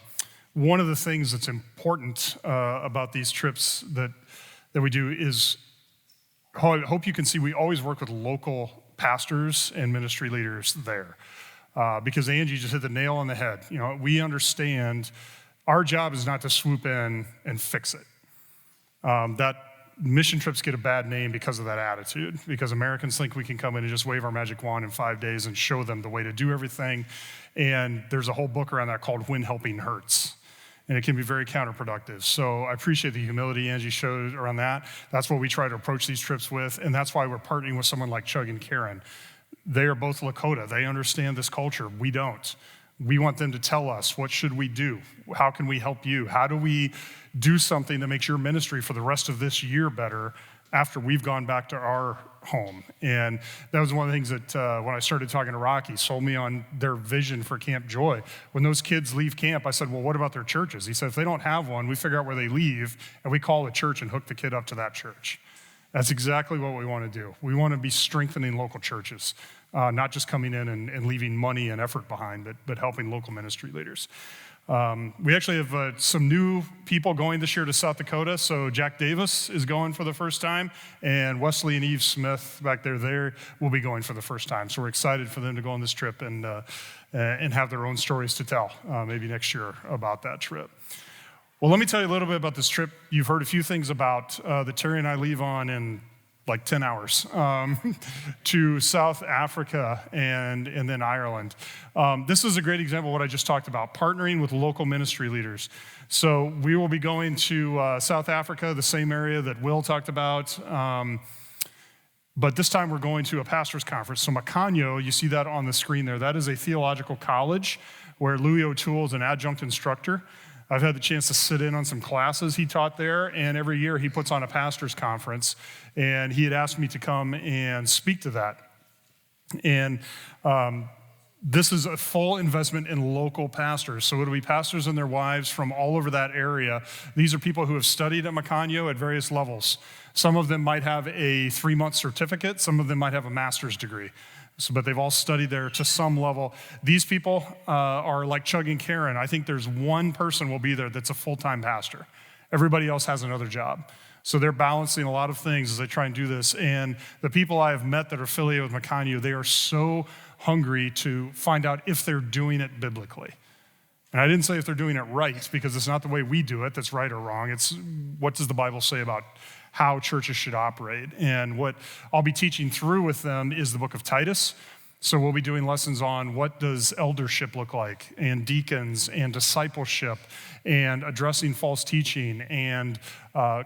A: one of the things that's important about these trips that we do is, I hope you can see, we always work with local pastors and ministry leaders there. Because Angie just hit the nail on the head. You know, we understand our job is not to swoop in and fix it. That mission trips get a bad name because of that attitude, because Americans think we can come in and just wave our magic wand in 5 days and show them the way to do everything. And there's a whole book around that called When Helping Hurts. And it can be very counterproductive. So I appreciate the humility Angie showed around that. That's what we try to approach these trips with. And that's why we're partnering with someone like Chug and Karen. They are both Lakota. They understand this culture. We don't. We want them to tell us, what should we do? How can we help you? How do we do something that makes your ministry for the rest of this year better after we've gone back to our home? And that was one of the things that when I started talking to Rocky, sold me on their vision for Camp Joy. When those kids leave camp, I said, well, what about their churches? He said, if they don't have one, we figure out where they leave, and we call a church and hook the kid up to that church. That's exactly what we want to do. We want to be strengthening local churches, not just coming in and leaving money and effort behind, but helping local ministry leaders. We actually have some new people going this year to South Dakota. So Jack Davis is going for the first time, and Wesley and Eve Smith back there will be going for the first time. So we're excited for them to go on this trip and have their own stories to tell maybe next year about that trip. Well, let me tell you a little bit about this trip. You've heard a few things about that Terry and I leave on in like 10 hours to South Africa and then Ireland. This is a great example of what I just talked about, partnering with local ministry leaders. So we will be going to South Africa, the same area that Will talked about. But this time we're going to a pastor's conference. So Macanyo, you see that on the screen there, that is a theological college where Louis O'Toole is an adjunct instructor. I've had the chance to sit in on some classes he taught there, and every year he puts on a pastor's conference, and he had asked me to come and speak to that. And this is a full investment in local pastors. So it'll be pastors and their wives from all over that area. These are people who have studied at Macanyo at various levels. Some of them might have a 3-month certificate. Some of them might have a master's degree. But they've all studied there to some level. These people are like Chug and Karen. I think there's one person will be there that's a full-time pastor. Everybody else has another job. So they're balancing a lot of things as they try and do this. And the people I have met that are affiliated with Macanyo, they are so hungry to find out if they're doing it biblically. And I didn't say if they're doing it right, because it's not the way we do it that's right or wrong. It's what does the Bible say about how churches should operate. And what I'll be teaching through with them is the book of Titus. So we'll be doing lessons on what does eldership look like, and deacons, and discipleship, and addressing false teaching, and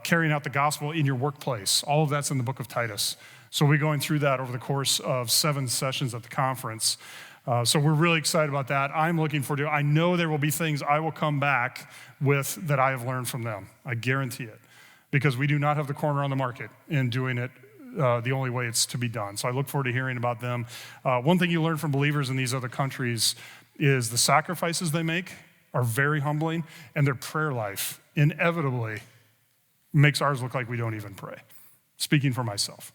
A: carrying out the gospel in your workplace. All of that's in the book of Titus. So we'll be going through that over the course of 7 sessions at the conference. So we're really excited about that. I'm looking forward to it. I know there will be things I will come back with that I have learned from them. I guarantee it. Because we do not have the corner on the market in doing it the only way it's to be done. So I look forward to hearing about them. One thing you learn from believers in these other countries is the sacrifices they make are very humbling, and their prayer life inevitably makes ours look like we don't even pray. Speaking for myself.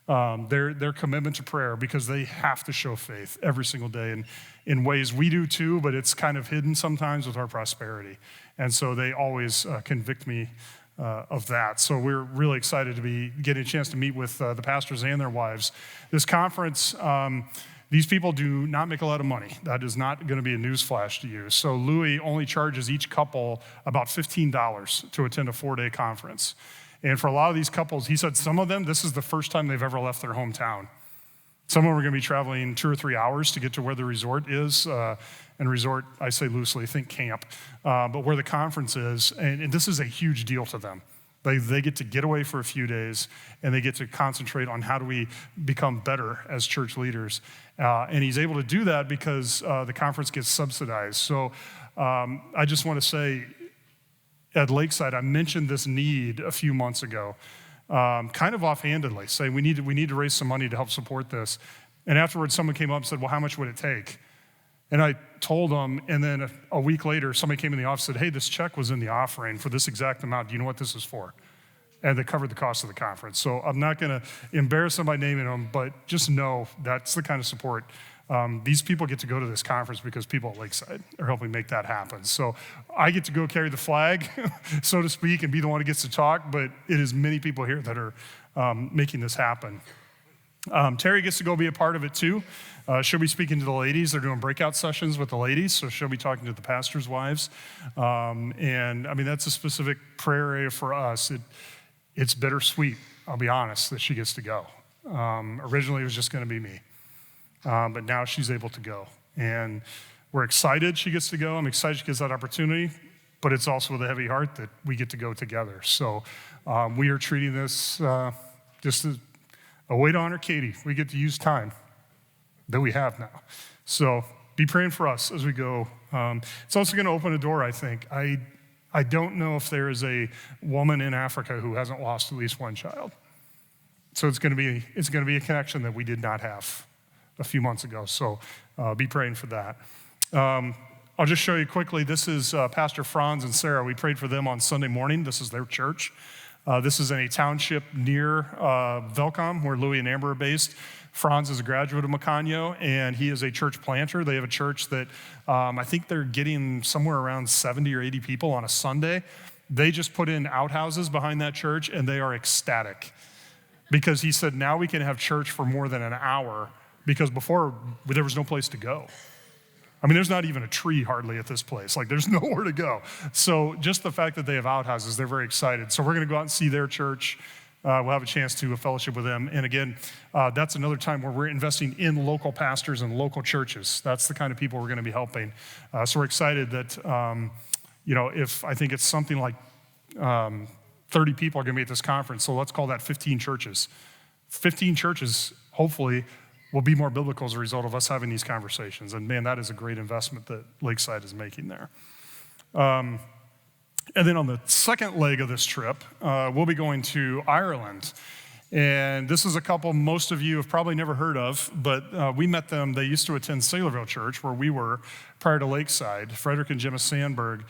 A: Their commitment to prayer, because they have to show faith every single day in ways we do too, but it's kind of hidden sometimes with our prosperity. And so they always convict me of that. So we're really excited to be getting a chance to meet with the pastors and their wives. This conference, these people do not make a lot of money. That is not going to be a newsflash to you. So Louis only charges each couple about $15 to attend a 4-day conference. And for a lot of these couples, he said some of them, this is the first time they've ever left their hometown. Some of them are going to be traveling 2 or 3 hours to get to where the resort is. And resort, I say loosely, think camp, but where the conference is. And this is a huge deal to them. They get to get away for a few days, and they get to concentrate on how do we become better as church leaders. And he's able to do that because the conference gets subsidized. So I just want to say, at Lakeside, I mentioned this need a few months ago, kind of offhandedly, saying we need to raise some money to help support this. And afterwards, someone came up and said, well, how much would it take? And I told them, and then a week later, somebody came in the office and said, hey, this check was in the offering for this exact amount. Do you know what this is for? And they covered the cost of the conference. So I'm not going to embarrass them by naming them, but just know that's the kind of support. These people get to go to this conference because people at Lakeside are helping make that happen. So I get to go carry the flag, so to speak, and be the one who gets to talk, but it is many people here that are making this happen. Terry gets to go be a part of it too. She'll be speaking to the ladies. They're doing breakout sessions with the ladies, so she'll be talking to the pastors' wives. And I mean, that's a specific prayer area for us. It's bittersweet, I'll be honest, that she gets to go. Originally, it was just going to be me. But now she's able to go. And we're excited she gets to go. I'm excited she gets that opportunity, but it's also with a heavy heart that we get to go together. So we are treating this just as a way to honor Katie. We get to use time that we have now. So be praying for us as we go. It's also going to open a door, I think. I don't know if there is a woman in Africa who hasn't lost at least one child. So it's going to be a connection that we did not have a few months ago. So be praying for that. I'll just show you quickly. This is Pastor Franz and Sarah. We prayed for them on Sunday morning. This is their church. This is in a township near Velcom, where Louis and Amber are based. Franz is a graduate of Macanyo, and he is a church planter. They have a church that I think they're getting somewhere around 70 or 80 people on a Sunday. They just put in outhouses behind that church, and they are ecstatic. Because he said, now we can have church for more than an hour, because before there was no place to go. I mean, there's not even a tree hardly at this place. Like, there's nowhere to go. So just the fact that they have outhouses, they're very excited. So we're going to go out and see their church. We'll have a chance to fellowship with them. And again, that's another time where we're investing in local pastors and local churches. That's the kind of people we're going to be helping. So we're excited that, if I think it's something like 30 people are going to be at this conference. So let's call that 15 churches. 15 churches, hopefully, will be more biblical as a result of us having these conversations. And man, that is a great investment that Lakeside is making there. And then on the second leg of this trip, we'll be going to Ireland. And this is a couple most of you have probably never heard of, but we met them. They used to attend Saylorville Church, where we were prior to Lakeside, Frederick and Gemma Sandberg.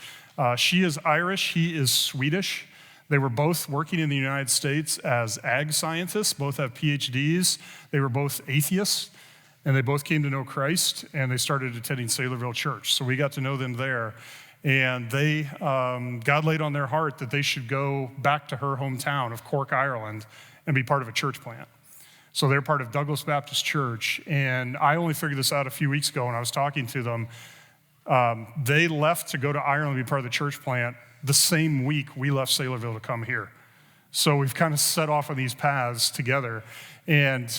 A: She is Irish, he is Swedish. They were both working in the United States as ag scientists, both have PhDs. They were both atheists, and they both came to know Christ, and they started attending Saylorville Church. So we got to know them there. And they, God laid on their heart that they should go back to her hometown of Cork, Ireland, and be part of a church plant. So they're part of Douglas Baptist Church. And I only figured this out a few weeks ago when I was talking to them. They left to go to Ireland and be part of the church plant the same week we left Saylorville to come here. So we've kind of set off on these paths together. And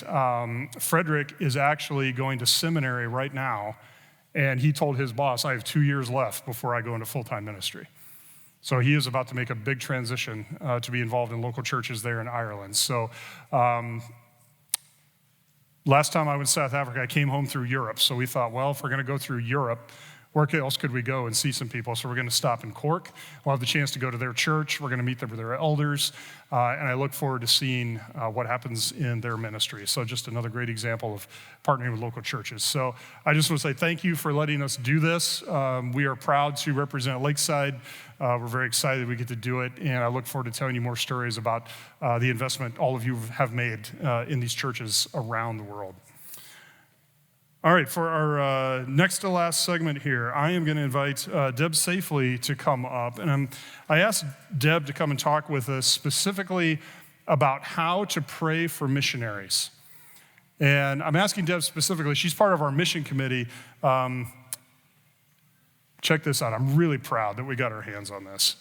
A: Frederick is actually going to seminary right now. And he told his boss, I have 2 years left before I go into full-time ministry. So he is about to make a big transition to be involved in local churches there in Ireland. So last time I was in South Africa, I came home through Europe. So we thought, well, if we're going to go through Europe, where else could we go and see some people? So we're going to stop in Cork. We'll have the chance to go to their church. We're going to meet them with their elders. And I look forward to seeing what happens in their ministry. So just another great example of partnering with local churches. So I just want to say thank you for letting us do this. We are proud to represent Lakeside. We're very excited we get to do it. And I look forward to telling you more stories about the investment all of you have made in these churches around the world. All right, for our next to last segment here, I am going to invite Deb Safely to come up. And I asked Deb to come and talk with us specifically about how to pray for missionaries. And I'm asking Deb specifically, she's part of our mission committee. Check this out. I'm really proud that we got our hands on this.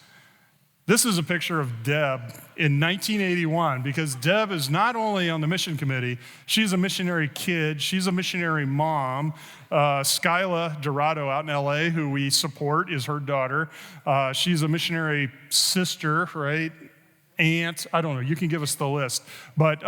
A: This is a picture of Deb in 1981, because Deb is not only on the mission committee, she's a missionary kid, she's a missionary mom. Skyla Dorado out in LA, who we support, is her daughter. She's a missionary sister, right? Aunt, I don't know, you can give us the list. But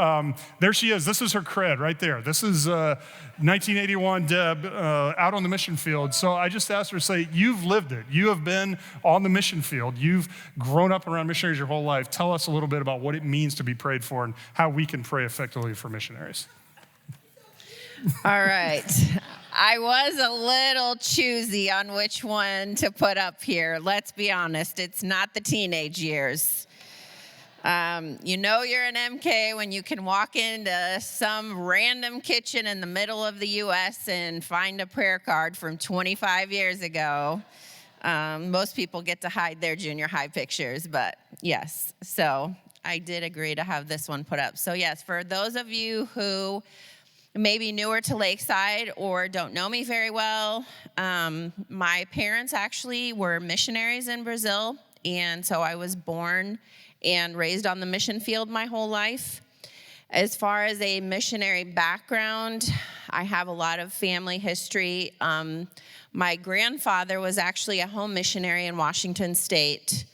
A: there she is. This is her cred right there. This is 1981 Deb out on the mission field. So I just asked her to say, you've lived it. You have been on the mission field. You've grown up around missionaries your whole life. Tell us a little bit about what it means to be prayed for and how we can pray effectively for missionaries.
G: All right. I was a little choosy on which one to put up here. Let's be honest, it's not the teenage years. You know you're an MK when you can walk into some random kitchen in the middle of the U.S. and find a prayer card from 25 years ago. Most people get to hide their junior high pictures, but yes. So I did agree to have this one put up. So yes, for those of you who may be newer to Lakeside or don't know me very well, my parents actually were missionaries in Brazil, and so I was born and raised on the mission field my whole life. As far as a missionary background, I have a lot of family history. My grandfather was actually a home missionary in Washington State.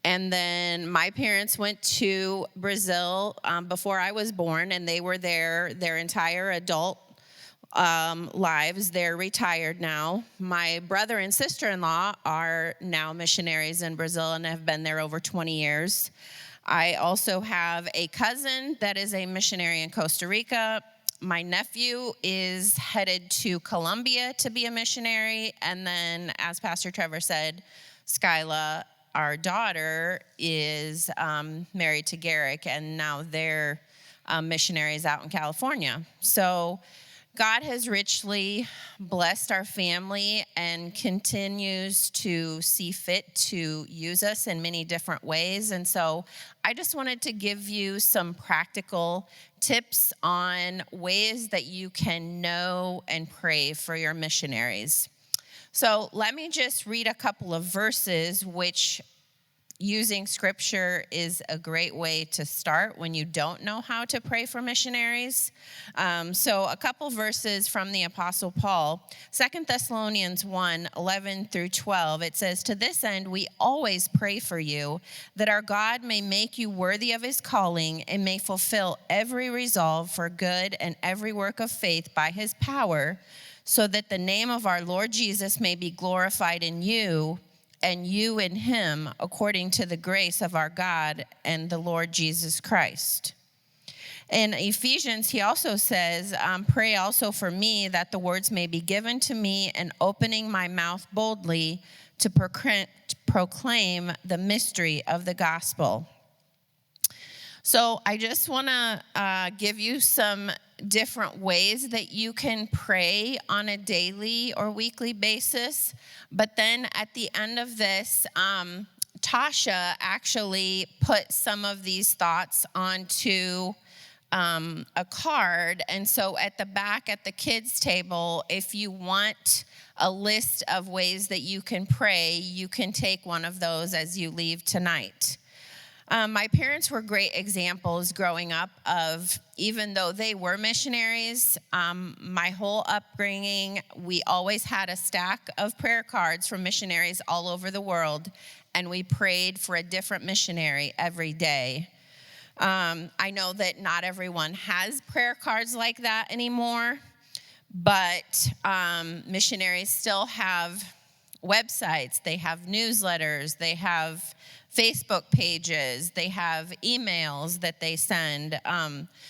G: And then my parents went to Brazil before I was born, and they were there their entire adult lives. They're retired now. My brother and sister-in-law are now missionaries in Brazil and have been there over 20 years. I also have a cousin that is a missionary in Costa Rica. My nephew is headed to Colombia to be a missionary. And then, as Pastor Trevor said, Skyla, our daughter, is married to Garrick, and now they're missionaries out in California. So God has richly blessed our family and continues to see fit to use us in many different ways. And so I just wanted to give you some practical tips on ways that you can know and pray for your missionaries. So let me just read a couple of verses, which using scripture is a great way to start when you don't know how to pray for missionaries. So a couple verses from the Apostle Paul, 2 Thessalonians 1, 11 through 12. It says, "To this end we always pray for you, that our God may make you worthy of his calling and may fulfill every resolve for good and every work of faith by his power, so that the name of our Lord Jesus may be glorified in you, and you in him, according to the grace of our God and the Lord Jesus Christ." In Ephesians, he also says, "Pray also for me, that the words may be given to me, and opening my mouth boldly to proclaim the mystery of the gospel." So I just want to give you some different ways that you can pray on a daily or weekly basis. But then at the end of this, Tasha actually put some of these thoughts onto a card. And so at the back at the kids' table, if you want a list of ways that you can pray, you can take one of those as you leave tonight. My parents were great examples growing up of, even though they were missionaries, my whole upbringing, we always had a stack of prayer cards from missionaries all over the world, and we prayed for a different missionary every day. I know that not everyone has prayer cards like that anymore, but missionaries still have websites, they have newsletters, they have Facebook pages, they have emails that they send.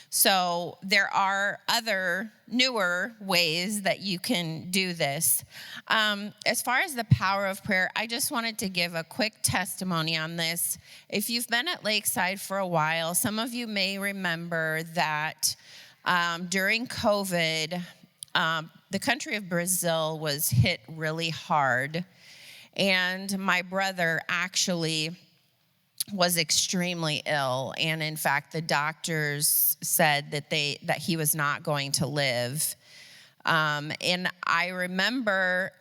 G: So there are other newer ways that you can do this. As far as the power of prayer, I just wanted to give a quick testimony on this. If you've been at Lakeside for a while, some of you may remember that during COVID, the country of Brazil was hit really hard. And my brother actually was extremely ill, and in fact the doctors said that he was not going to live. And I remember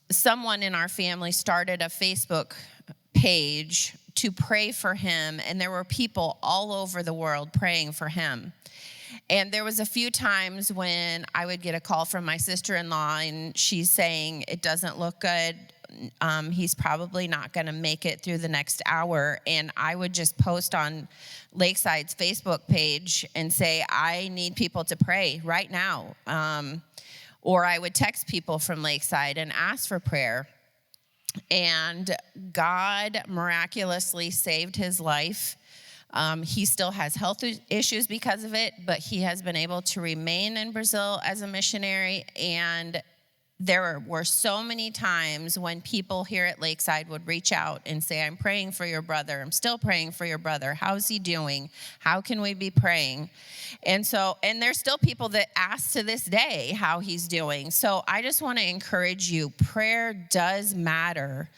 G: someone in our family started a Facebook page to pray for him, and there were people all over the world praying for him. And there was a few times when I would get a call from my sister-in-law, and she's saying, it doesn't look good. He's probably not going to make it through the next hour. And I would just post on Lakeside's Facebook page and say, I need people to pray right now. Or I would text people from Lakeside and ask for prayer. And God miraculously saved his life. He still has health issues because of it, but he has been able to remain in Brazil as a missionary. And there were so many times when people here at Lakeside would reach out and say, I'm praying for your brother. I'm still praying for your brother. How's he doing? How can we be praying? And there's still people that ask to this day how he's doing. So I just want to encourage you, prayer does matter.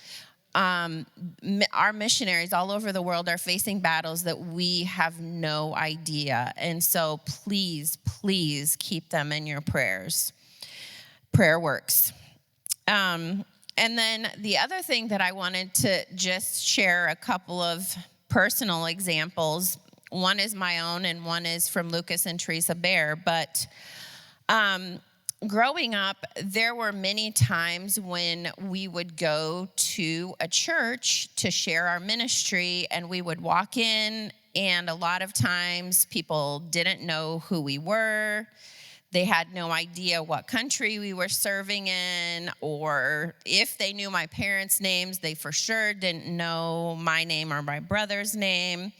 G: Our missionaries all over the world are facing battles that we have no idea. And so please, please keep them in your prayers. Prayer works. And then the other thing that I wanted to just share a couple of personal examples. One is my own and one is from Lucas and Teresa Bear. But growing up, there were many times when we would go to a church to share our ministry, and we would walk in, and a lot of times people didn't know who we were. They had no idea what country we were serving in, or if they knew my parents' names, they for sure didn't know my name or my brother's name.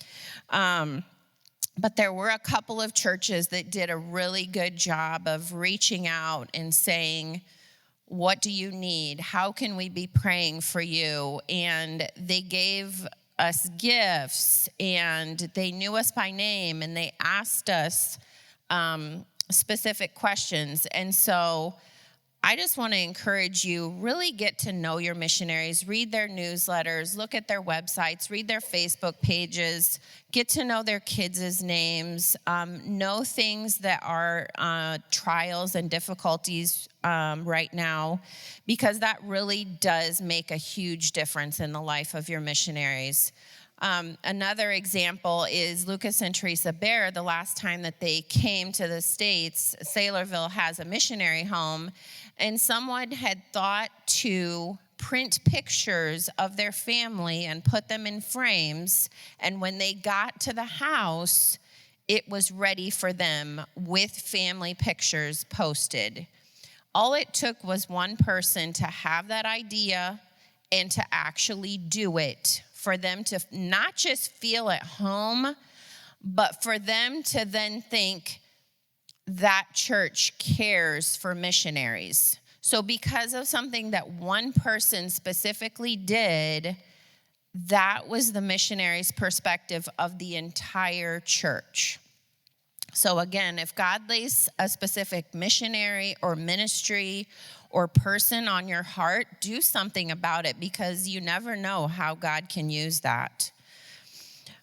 G: But there were a couple of churches that did a really good job of reaching out and saying, what do you need? How can we be praying for you? And they gave us gifts, and they knew us by name, and they asked us specific questions. And so I just want to encourage you, really get to know your missionaries, read their newsletters, look at their websites, read their Facebook pages, get to know their kids' names, know things that are trials and difficulties right now, because that really does make a huge difference in the life of your missionaries. Another example is Lucas and Teresa Bear. The last time that they came to the States, Saylorville has a missionary home, and someone had thought to print pictures of their family and put them in frames, and when they got to the house, it was ready for them with family pictures posted. All it took was one person to have that idea and to actually do it, for them to not just feel at home, but for them to then think that church cares for missionaries. So because of something that one person specifically did, that was the missionary's perspective of the entire church. So again, if God lays a specific missionary or ministry or person on your heart, do something about it, because you never know how God can use that.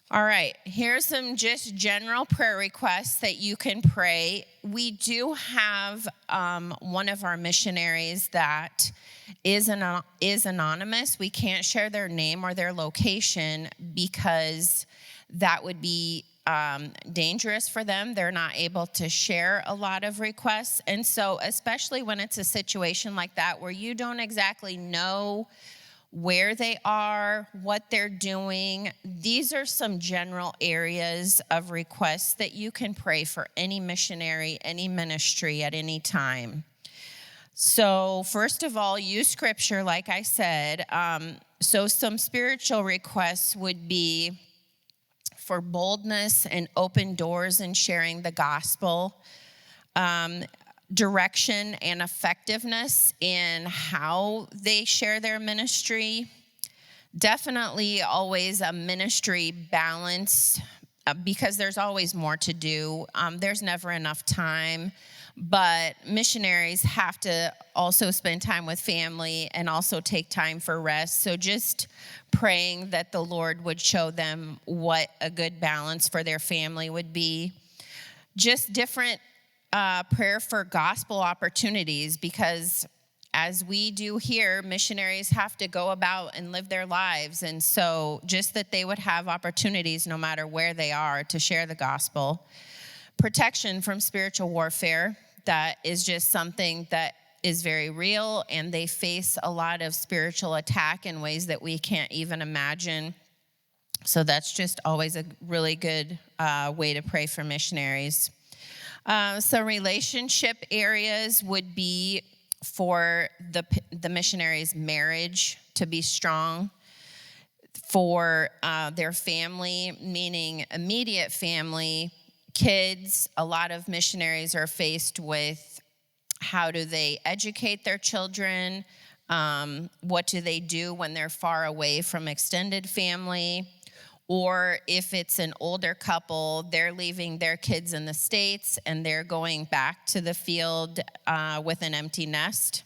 G: All right, here's some just general prayer requests that you can pray. We do have one of our missionaries that is anonymous. We can't share their name or their location because that would be dangerous for them. They're not able to share a lot of requests. And so, especially when it's a situation like that where you don't exactly know where they are, what they're doing, these are some general areas of requests that you can pray for any missionary, any ministry at any time. So first of all, use scripture, like I said. So some spiritual requests would be for boldness and open doors in sharing the gospel, direction and effectiveness in how they share their ministry. Definitely always a ministry balance, because there's always more to do. There's never enough time, but missionaries have to also spend time with family and also take time for rest. So just praying that the Lord would show them what a good balance for their family would be. Just different prayer for gospel opportunities, because as we do here, missionaries have to go about and live their lives. And so just that they would have opportunities no matter where they are to share the gospel. Protection from spiritual warfare, that is just something that is very real, and they face a lot of spiritual attack in ways that we can't even imagine. So that's just always a really good way to pray for missionaries. Some relationship areas would be for the missionaries' marriage to be strong, for their family, meaning immediate family, kids. A lot of missionaries are faced with how do they educate their children, what do they do when they're far away from extended family, or if it's an older couple, they're leaving their kids in the States and they're going back to the field with an empty nest.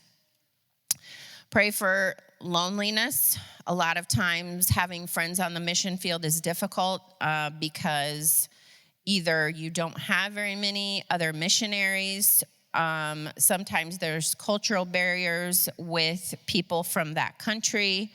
G: Pray for loneliness. A lot of times having friends on the mission field is difficult because either you don't have very many other missionaries, sometimes there's cultural barriers with people from that country,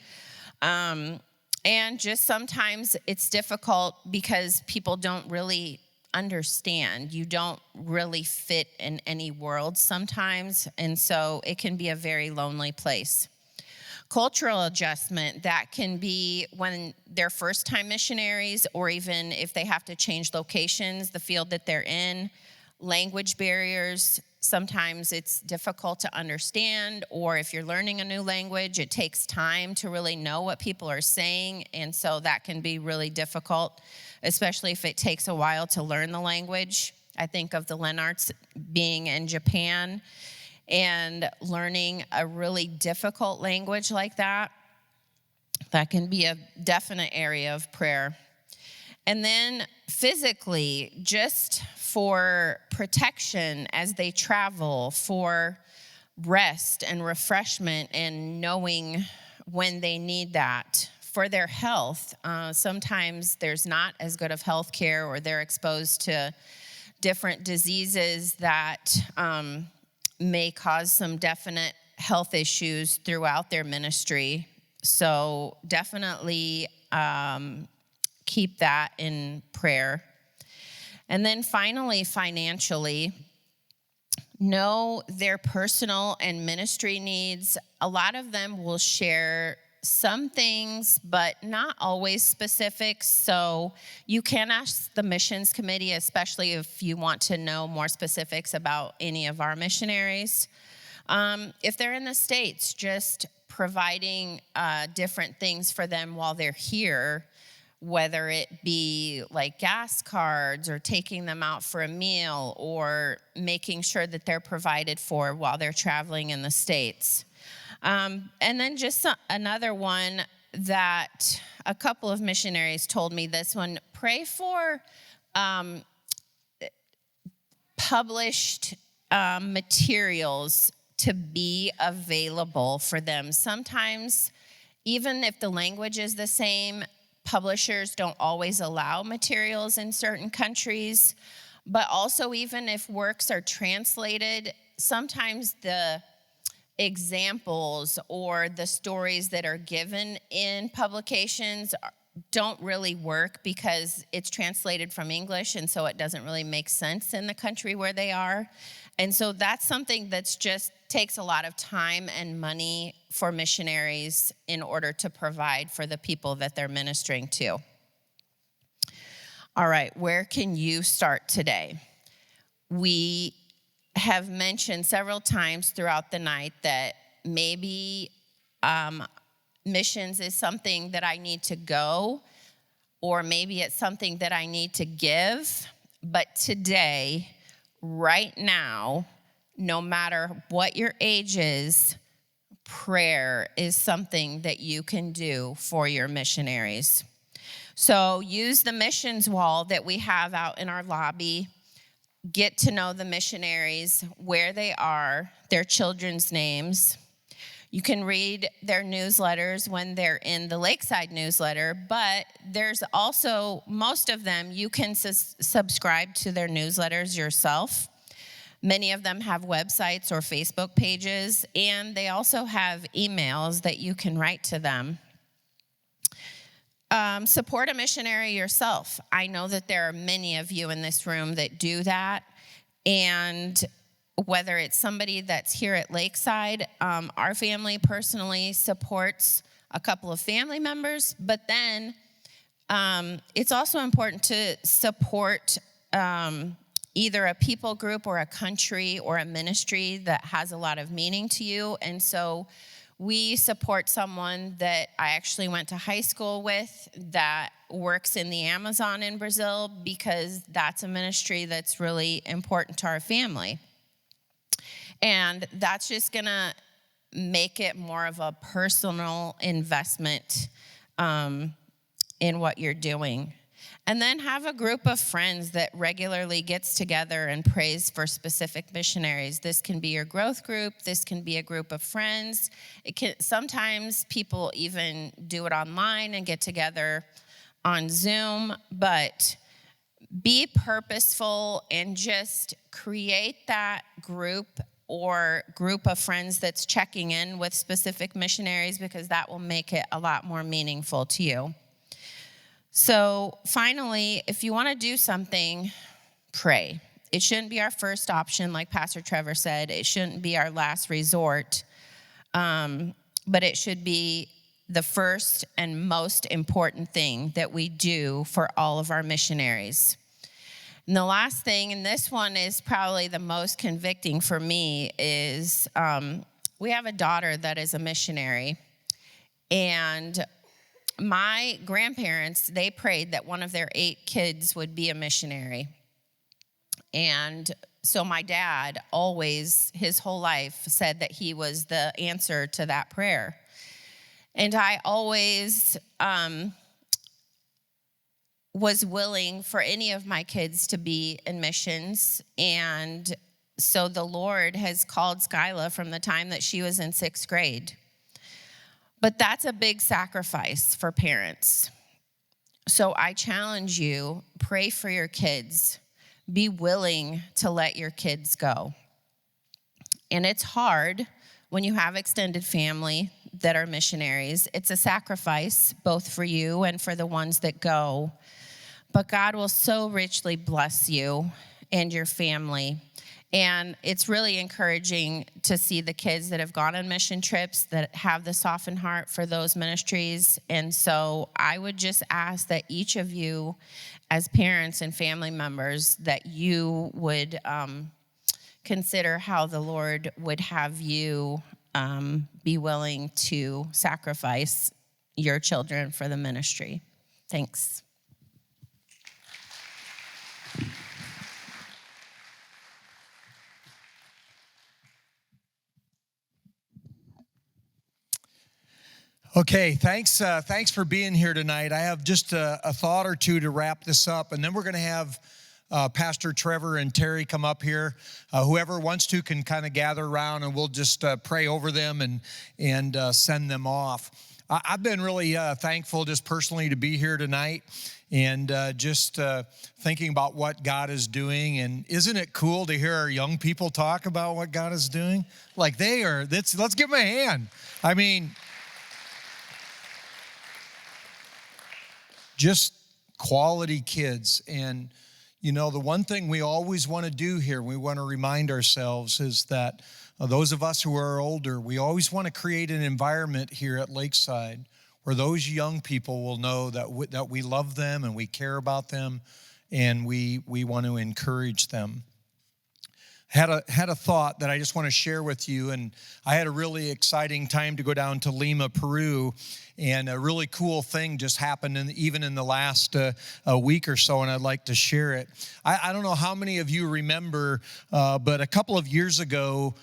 G: and just sometimes it's difficult because people don't really understand. You don't really fit in any world sometimes, and so it can be a very lonely place. Cultural adjustment, that can be when they're first-time missionaries, or even if they have to change locations, the field that they're in. Language barriers, sometimes it's difficult to understand, or if you're learning a new language, it takes time to really know what people are saying, and so that can be really difficult, especially if it takes a while to learn the language. I think of the Lennarts being in Japan and learning a really difficult language like that. That can be a definite area of prayer. And then physically, just for protection as they travel, for rest and refreshment and knowing when they need that. For their health, sometimes there's not as good of health care, or they're exposed to different diseases that may cause some definite health issues throughout their ministry. So definitely keep that in prayer. And then finally, financially, know their personal and ministry needs. A lot of them will share some things, but not always specifics. So you can ask the missions committee, especially if you want to know more specifics about any of our missionaries. If they're in the States, just providing different things for them while they're here, whether it be like gas cards or taking them out for a meal or making sure that they're provided for while they're traveling in the States. And then just another one that a couple of missionaries told me this one, pray for published materials to be available for them. Sometimes, even if the language is the same, publishers don't always allow materials in certain countries, but also even if works are translated, sometimes the examples or the stories that are given in publications don't really work because it's translated from English, and so it doesn't really make sense in the country where they are. And so that's something that's just takes a lot of time and money for missionaries in order to provide for the people that they're ministering to. All right, where can you start today? We have mentioned several times throughout the night that maybe missions is something that I need to go, or maybe it's something that I need to give. But today, right now, no matter what your age is, prayer is something that you can do for your missionaries. So use the missions wall that we have out in our lobby. Get to know the missionaries, where they are, their children's names. You can read their newsletters when they're in the Lakeside newsletter, but there's also, most of them, you can subscribe to their newsletters yourself. Many of them have websites or Facebook pages, and they also have emails that you can write to them. Support a missionary yourself. I know that there are many of you in this room that do that, and whether it's somebody that's here at Lakeside, our family personally supports a couple of family members, but then it's also important to support either a people group or a country or a ministry that has a lot of meaning to you. And so we support someone that I actually went to high school with that works in the Amazon in Brazil, because that's a ministry that's really important to our family. And that's just gonna make it more of a personal investment in what you're doing. And then have a group of friends that regularly gets together and prays for specific missionaries. This can be your growth group. This can be a group of friends. Sometimes people even do it online and get together on Zoom, but be purposeful and just create that group or group of friends that's checking in with specific missionaries, because that will make it a lot more meaningful to you. So finally, if you want to do something, pray. It shouldn't be our first option, like Pastor Trevor said. It shouldn't be our last resort, but it should be the first and most important thing that we do for all of our missionaries. And the last thing, and this one is probably the most convicting for me, is we have a daughter that is a missionary, and my grandparents, they prayed that one of their 8 kids would be a missionary. And so my dad always, his whole life, said that he was the answer to that prayer. And I always was willing for any of my kids to be in missions. And so the Lord has called Skyla from the time that she was in 6th grade. But that's a big sacrifice for parents. So I challenge you, pray for your kids. Be willing to let your kids go. And it's hard when you have extended family that are missionaries. It's a sacrifice both for you and for the ones that go. But God will so richly bless you and your family. And it's really encouraging to see the kids that have gone on mission trips that have the softened heart for those ministries. And so I would just ask that each of you, as parents and family members, that you would consider how the Lord would have you be willing to sacrifice your children for the ministry. Thanks.
H: Okay, thanks for being here tonight. I have just a thought or two to wrap this up, and then we're going to have Pastor Trevor and Terry come up here. Whoever wants to can kind of gather around, and we'll just pray over them and send them off. I've been really thankful just personally to be here tonight, and just thinking about what God is doing. And isn't it cool to hear our young people talk about what God is doing? Like they are, let's give them a hand. I mean, just quality kids. And, you know, the one thing we always want to do here, we want to remind ourselves, is that those of us who are older, we always want to create an environment here at Lakeside where those young people will know that we love them and we care about them, and we want to encourage them. had a thought that I just want to share with you. And I had a really exciting time to go down to Lima, Peru, and a really cool thing just happened even in the last a week or so, and I'd like to share it. I don't know how many of you remember, but a couple of years ago,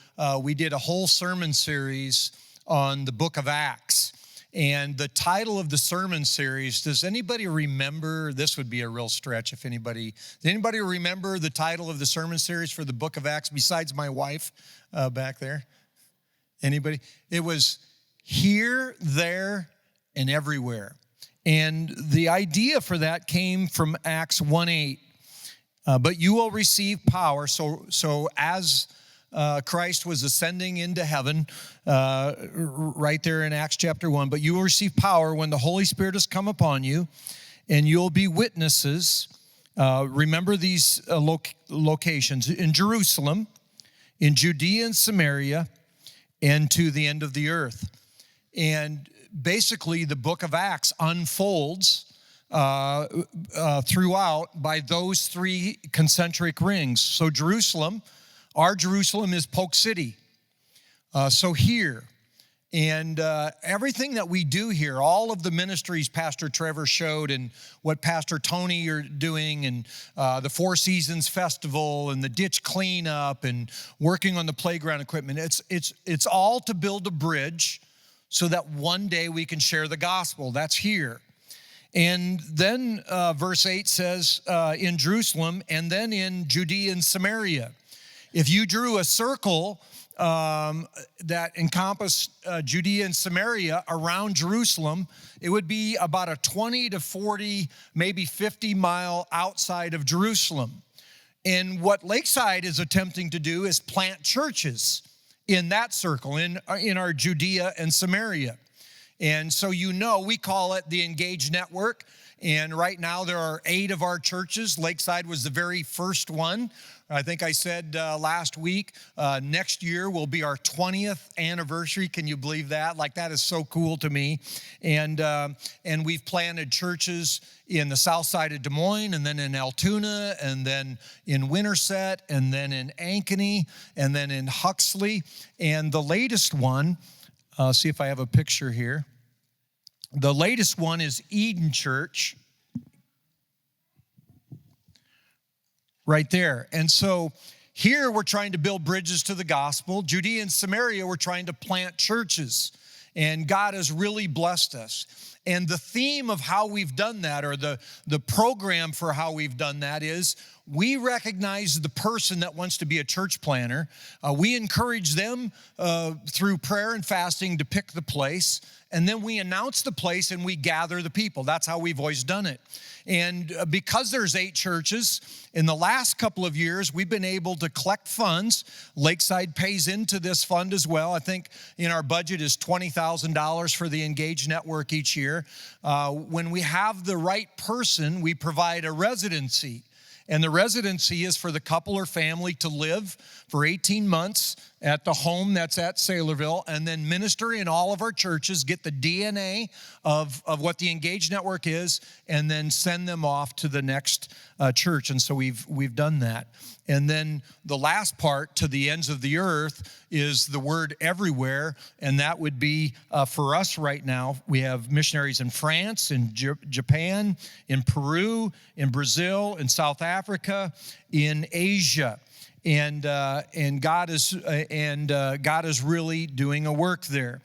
H: we did a whole sermon series on the book of Acts. And the title of the sermon series, does anybody remember? This would be a real stretch if anybody, does anybody remember the title of the sermon series for the book of Acts besides my wife back there? Anybody? It was Here, There, and Everywhere. And the idea for that came from Acts 1:8. But you will receive power. So as Christ was ascending into heaven, right there in Acts chapter 1. But you will receive power when the Holy Spirit has come upon you, and you'll be witnesses. Remember these locations: in Jerusalem, in Judea and Samaria, and to the end of the earth. And basically, the book of Acts unfolds throughout by those three concentric rings. So Jerusalem, our Jerusalem is Polk City. So here, and everything that we do here, all of the ministries Pastor Trevor showed, and what Pastor Tony are doing, and the Four Seasons Festival, and the ditch cleanup, and working on the playground equipment, it's all to build a bridge so that one day we can share the gospel. That's here. And then verse 8 says in Jerusalem, and then in Judea and Samaria. If you drew a circle that encompassed Judea and Samaria around Jerusalem, it would be about a 20 to 40, maybe 50 mile outside of Jerusalem. And what Lakeside is attempting to do is plant churches in that circle, in our Judea and Samaria. And so we call it the Engage Network. And right now there are 8 of our churches. Lakeside was the very first one. I think I said last week, next year will be our 20th anniversary. Can you believe that? Like, that is so cool to me. And we've planted churches in the south side of Des Moines, and then in Altoona, and then in Winterset, and then in Ankeny, and then in Huxley. And the latest one, see if I have a picture here. The latest one is Eden Church, right there. And so here we're trying to build bridges to the gospel. Judea and Samaria, we're trying to plant churches. And God has really blessed us. And the theme of how we've done that, or the program for how we've done that, is we recognize the person that wants to be a church planner. We encourage them through prayer and fasting to pick the place. And then we announce the place and we gather the people. That's how we've always done it. And because there's 8 churches, in the last couple of years, we've been able to collect funds. Lakeside pays into this fund as well. I think in our budget is $20,000 for the Engage Network each year. When we have the right person, we provide a residency. And the residency is for the couple or family to live for 18 months at the home that's at Saylorville, and then minister in all of our churches, get the DNA of what the Engage Network is, and then send them off to the next church. And so we've done that. And then the last part, to the ends of the earth, is the word everywhere, and that would be for us right now. We have missionaries in France, in Japan, in Peru, in Brazil, in South Africa, in Asia. And God is really doing a work there.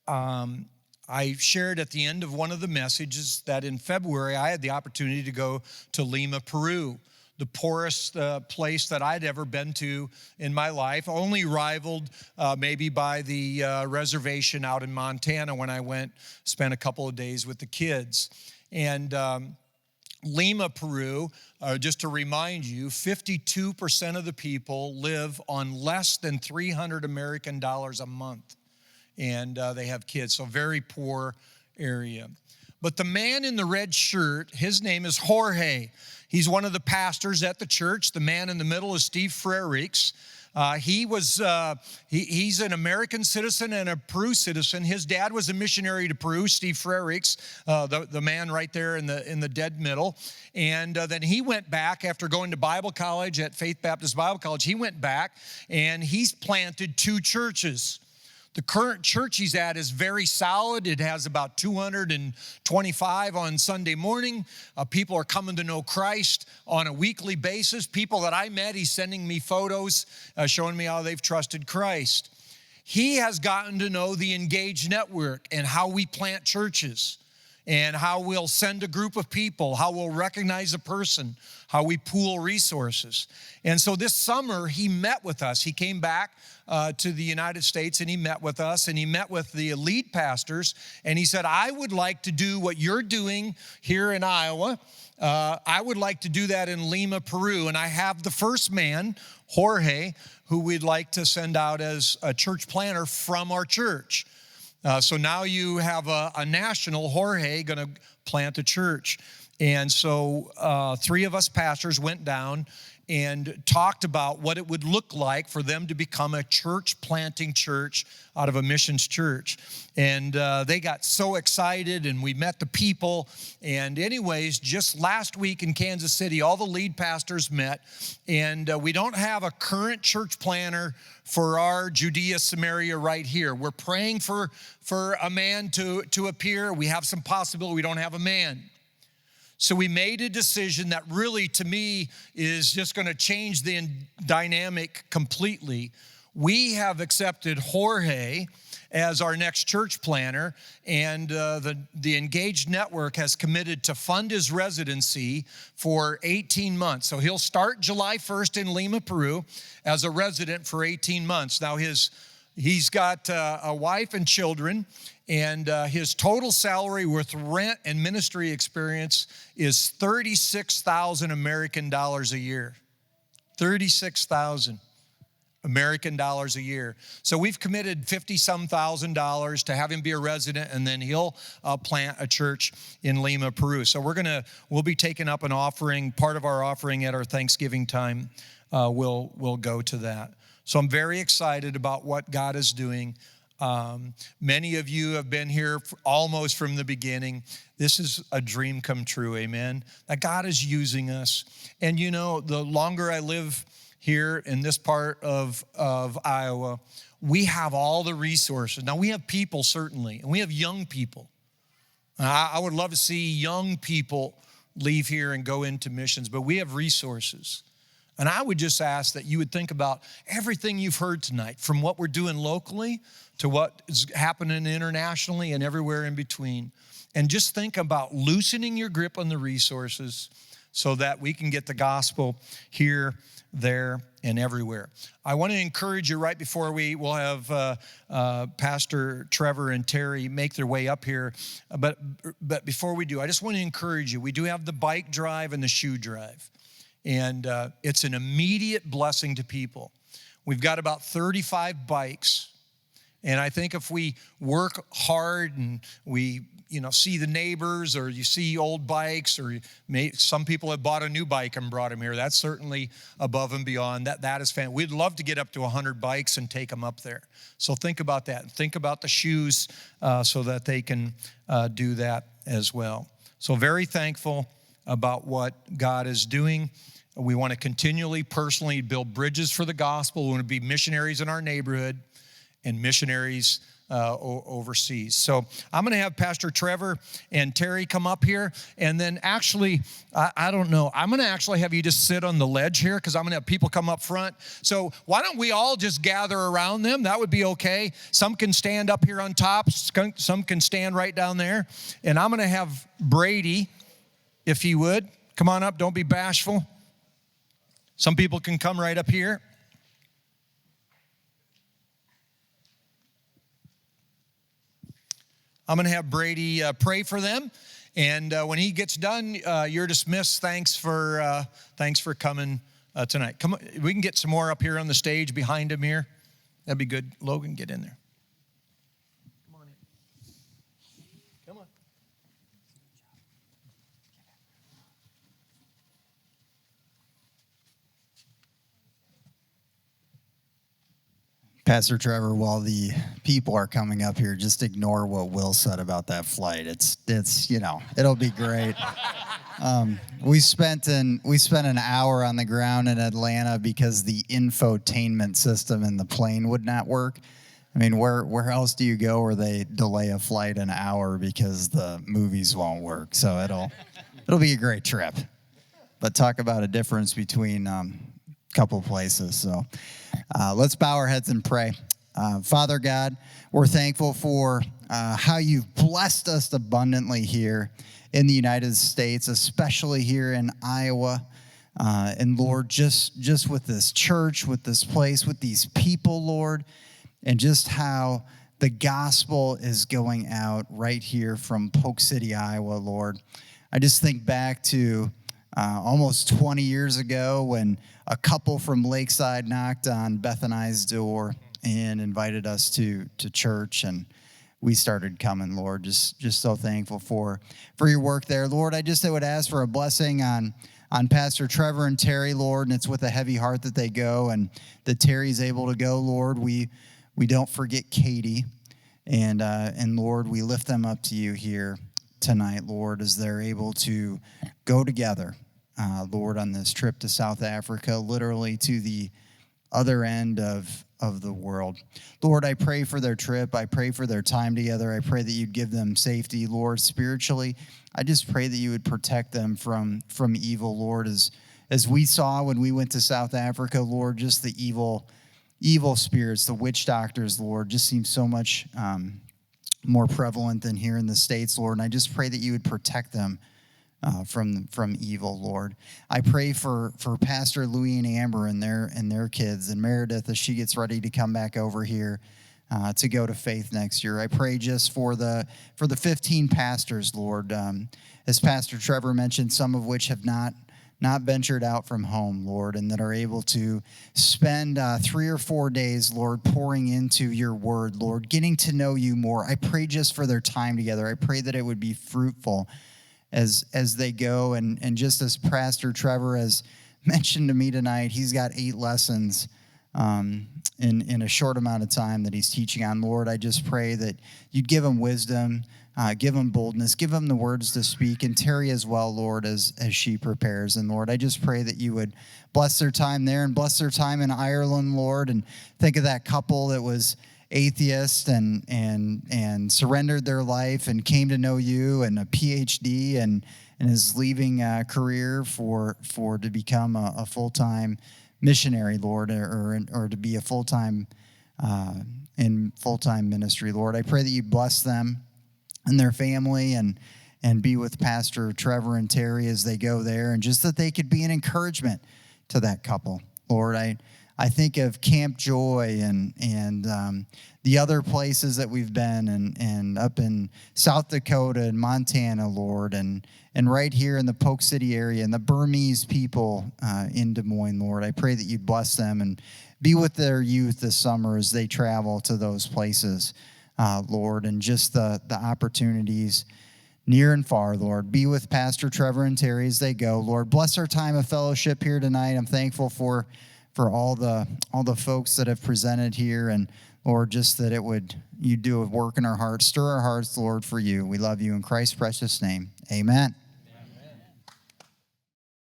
H: I shared at the end of one of the messages that in February I had the opportunity to go to Lima, Peru, the poorest place that I'd ever been to in my life, only rivaled maybe by the reservation out in Montana when I spent a couple of days with the kids. And Lima, Peru, just to remind you, 52% of the people live on less than $300 American a month. And they have kids, so very poor area. But the man in the red shirt, his name is Jorge. He's one of the pastors at the church. The man in the middle is Steve Frerichs. He's an American citizen and a Peru citizen. His dad was a missionary to Peru, Steve Frerichs, the man right there in the dead middle. And then he went back after going to Bible college at Faith Baptist Bible College. He went back and he's planted 2 churches. The current church he's at is very solid. It has about 225 on Sunday morning. People are coming to know Christ on a weekly basis. People that I met, he's sending me photos showing me how they've trusted Christ. He has gotten to know the Engage Network and how we plant churches and how we'll send a group of people, how we'll recognize a person, how we pool resources. And so this summer, he met with us. He came back to the United States and he met with us and he met with the lead pastors and he said, I would like to do what you're doing here in Iowa. I would like to do that in Lima, Peru. And I have the first man, Jorge, who we'd like to send out as a church planner from our church. So now you have a national Jorge going to plant a church. And so 3 of us pastors went down and talked about what it would look like for them to become a church planting church out of a missions church. And they got so excited and we met the people. And anyways, just last week in Kansas City, all the lead pastors met. And we don't have a current church planner for our Judea, Samaria right here. We're praying for a man to appear. We have some possibility. We don't have a man. So we made a decision that really, to me, is just going to change the dynamic completely. We have accepted Jorge as our next church planner, and the Engaged Network has committed to fund his residency for 18 months. So he'll start July 1st in Lima, Peru, as a resident for 18 months. Now he's got a wife and children, and his total salary with rent and ministry experience is $36,000 American dollars a year. $36,000 American dollars a year. So we've committed $50-some thousand to have him be a resident, and then he'll plant a church in Lima, Peru. So we'll be taking up an offering. Part of our offering at our Thanksgiving time will go to that. So I'm very excited about what God is doing. Many of you have been here almost from the beginning. This is a dream come true, amen? That God is using us. And you know, the longer I live here in this part of Iowa, we have all the resources. Now, we have people, certainly, and we have young people. I would love to see young people leave here and go into missions, but we have resources. And I would just ask that you would think about everything you've heard tonight, from what we're doing locally to what is happening internationally and everywhere in between. And just think about loosening your grip on the resources so that we can get the gospel here, there, and everywhere. I want to encourage you right before we'll have Pastor Trevor and Terry make their way up here. But before we do, I just want to encourage you. We do have the bike drive and the shoe drive. And it's an immediate blessing to people. We've got about 35 bikes. And I think if we work hard and we, see the neighbors, or you see old bikes, or some people have bought a new bike and brought them here. That's certainly above and beyond. That is fantastic. We'd love to get up to 100 bikes and take them up there. So think about that. Think about the shoes so that they can do that as well. So very thankful about what God is doing. We want to continually, personally build bridges for the gospel. We want to be missionaries in our neighborhood and missionaries overseas. So I'm going to have Pastor Trevor and Terry come up here. And then actually, I don't know, I'm going to actually have you just sit on the ledge here because I'm going to have people come up front. So why don't we all just gather around them? That would be okay. Some can stand up here on top. Some can stand right down there. And I'm going to have Brady, if he would, come on up. Don't be bashful. Some people can come right up here. I'm going to have Brady pray for them, and when he gets done, you're dismissed. Thanks for coming tonight. Come on, we can get some more up here on the stage behind him here. That'd be good. Logan, get in there. Come on in. Come on.
E: Pastor Trevor, while the people are coming up here, just ignore what Will said about that flight. It's it'll be great. We spent an hour on the ground in Atlanta because the infotainment system in the plane would not work. I mean, where else do you go where they delay a flight an hour because the movies won't work? So it'll be a great trip. But talk about a difference between couple places. So let's bow our heads and pray. Father God, we're thankful for how you've blessed us abundantly here in the United States, especially here in Iowa. And Lord, just with this church, with this place, with these people, Lord, and just how the gospel is going out right here from Polk City, Iowa, Lord. I just think back to almost 20 years ago when a couple from Lakeside knocked on Beth and I's door and invited us to church, and we started coming, Lord. Just so thankful for your work there. Lord, I would ask for a blessing on Pastor Trevor and Terry, Lord, and it's with a heavy heart that they go and that Terry's able to go, Lord. We don't forget Katie, and Lord, we lift them up to you here tonight, Lord, as they're able to go together, Lord, on this trip to South Africa, literally to the other end of the world. Lord, I pray for their trip. I pray for their time together. I pray that you'd give them safety, Lord, spiritually. I just pray that you would protect them from evil, Lord, as we saw when we went to South Africa, Lord, just the evil spirits, the witch doctors, Lord, just seem so much more prevalent than here in the States, Lord. And I just pray that you would protect them from evil, Lord. I pray for Pastor Louie and Amber and their kids, and Meredith as she gets ready to come back over here to go to Faith next year. I pray just for the 15 pastors, Lord, as Pastor Trevor mentioned, some of which have not ventured out from home, Lord, and that are able to spend 3 or 4 days, Lord, pouring into your word, Lord, getting to know you more. I pray just for their time together. I pray that it would be fruitful as they go. And just as Pastor Trevor has mentioned to me tonight, he's got 8 lessons in a short amount of time that he's teaching on. Lord, I just pray that you'd give him wisdom, give him boldness, give him the words to speak, and Terry as well, Lord, as she prepares. And Lord, I just pray that you would bless their time there and bless their time in Ireland, Lord, and think of that couple that was atheist and surrendered their life and came to know you, and a PhD and is leaving a career for to become a full-time missionary, Lord, or to be a full-time in full-time ministry, Lord. I pray that you bless them and their family and be with Pastor Trevor and Terry as they go there, and just that they could be an encouragement to that couple. Lord, I think of Camp Joy and the other places that we've been and up in South Dakota and Montana, Lord, and right here in the Polk City area and the Burmese people in Des Moines, Lord. I pray that you'd bless them and be with their youth this summer as they travel to those places, Lord, and just the opportunities near and far, Lord. Be with Pastor Trevor and Terry as they go, Lord. Bless our time of fellowship here tonight. I'm thankful for all the folks that have presented here, and Lord, just that you do a work in our hearts, stir our hearts, Lord, for you. We love you in Christ's precious name. Amen.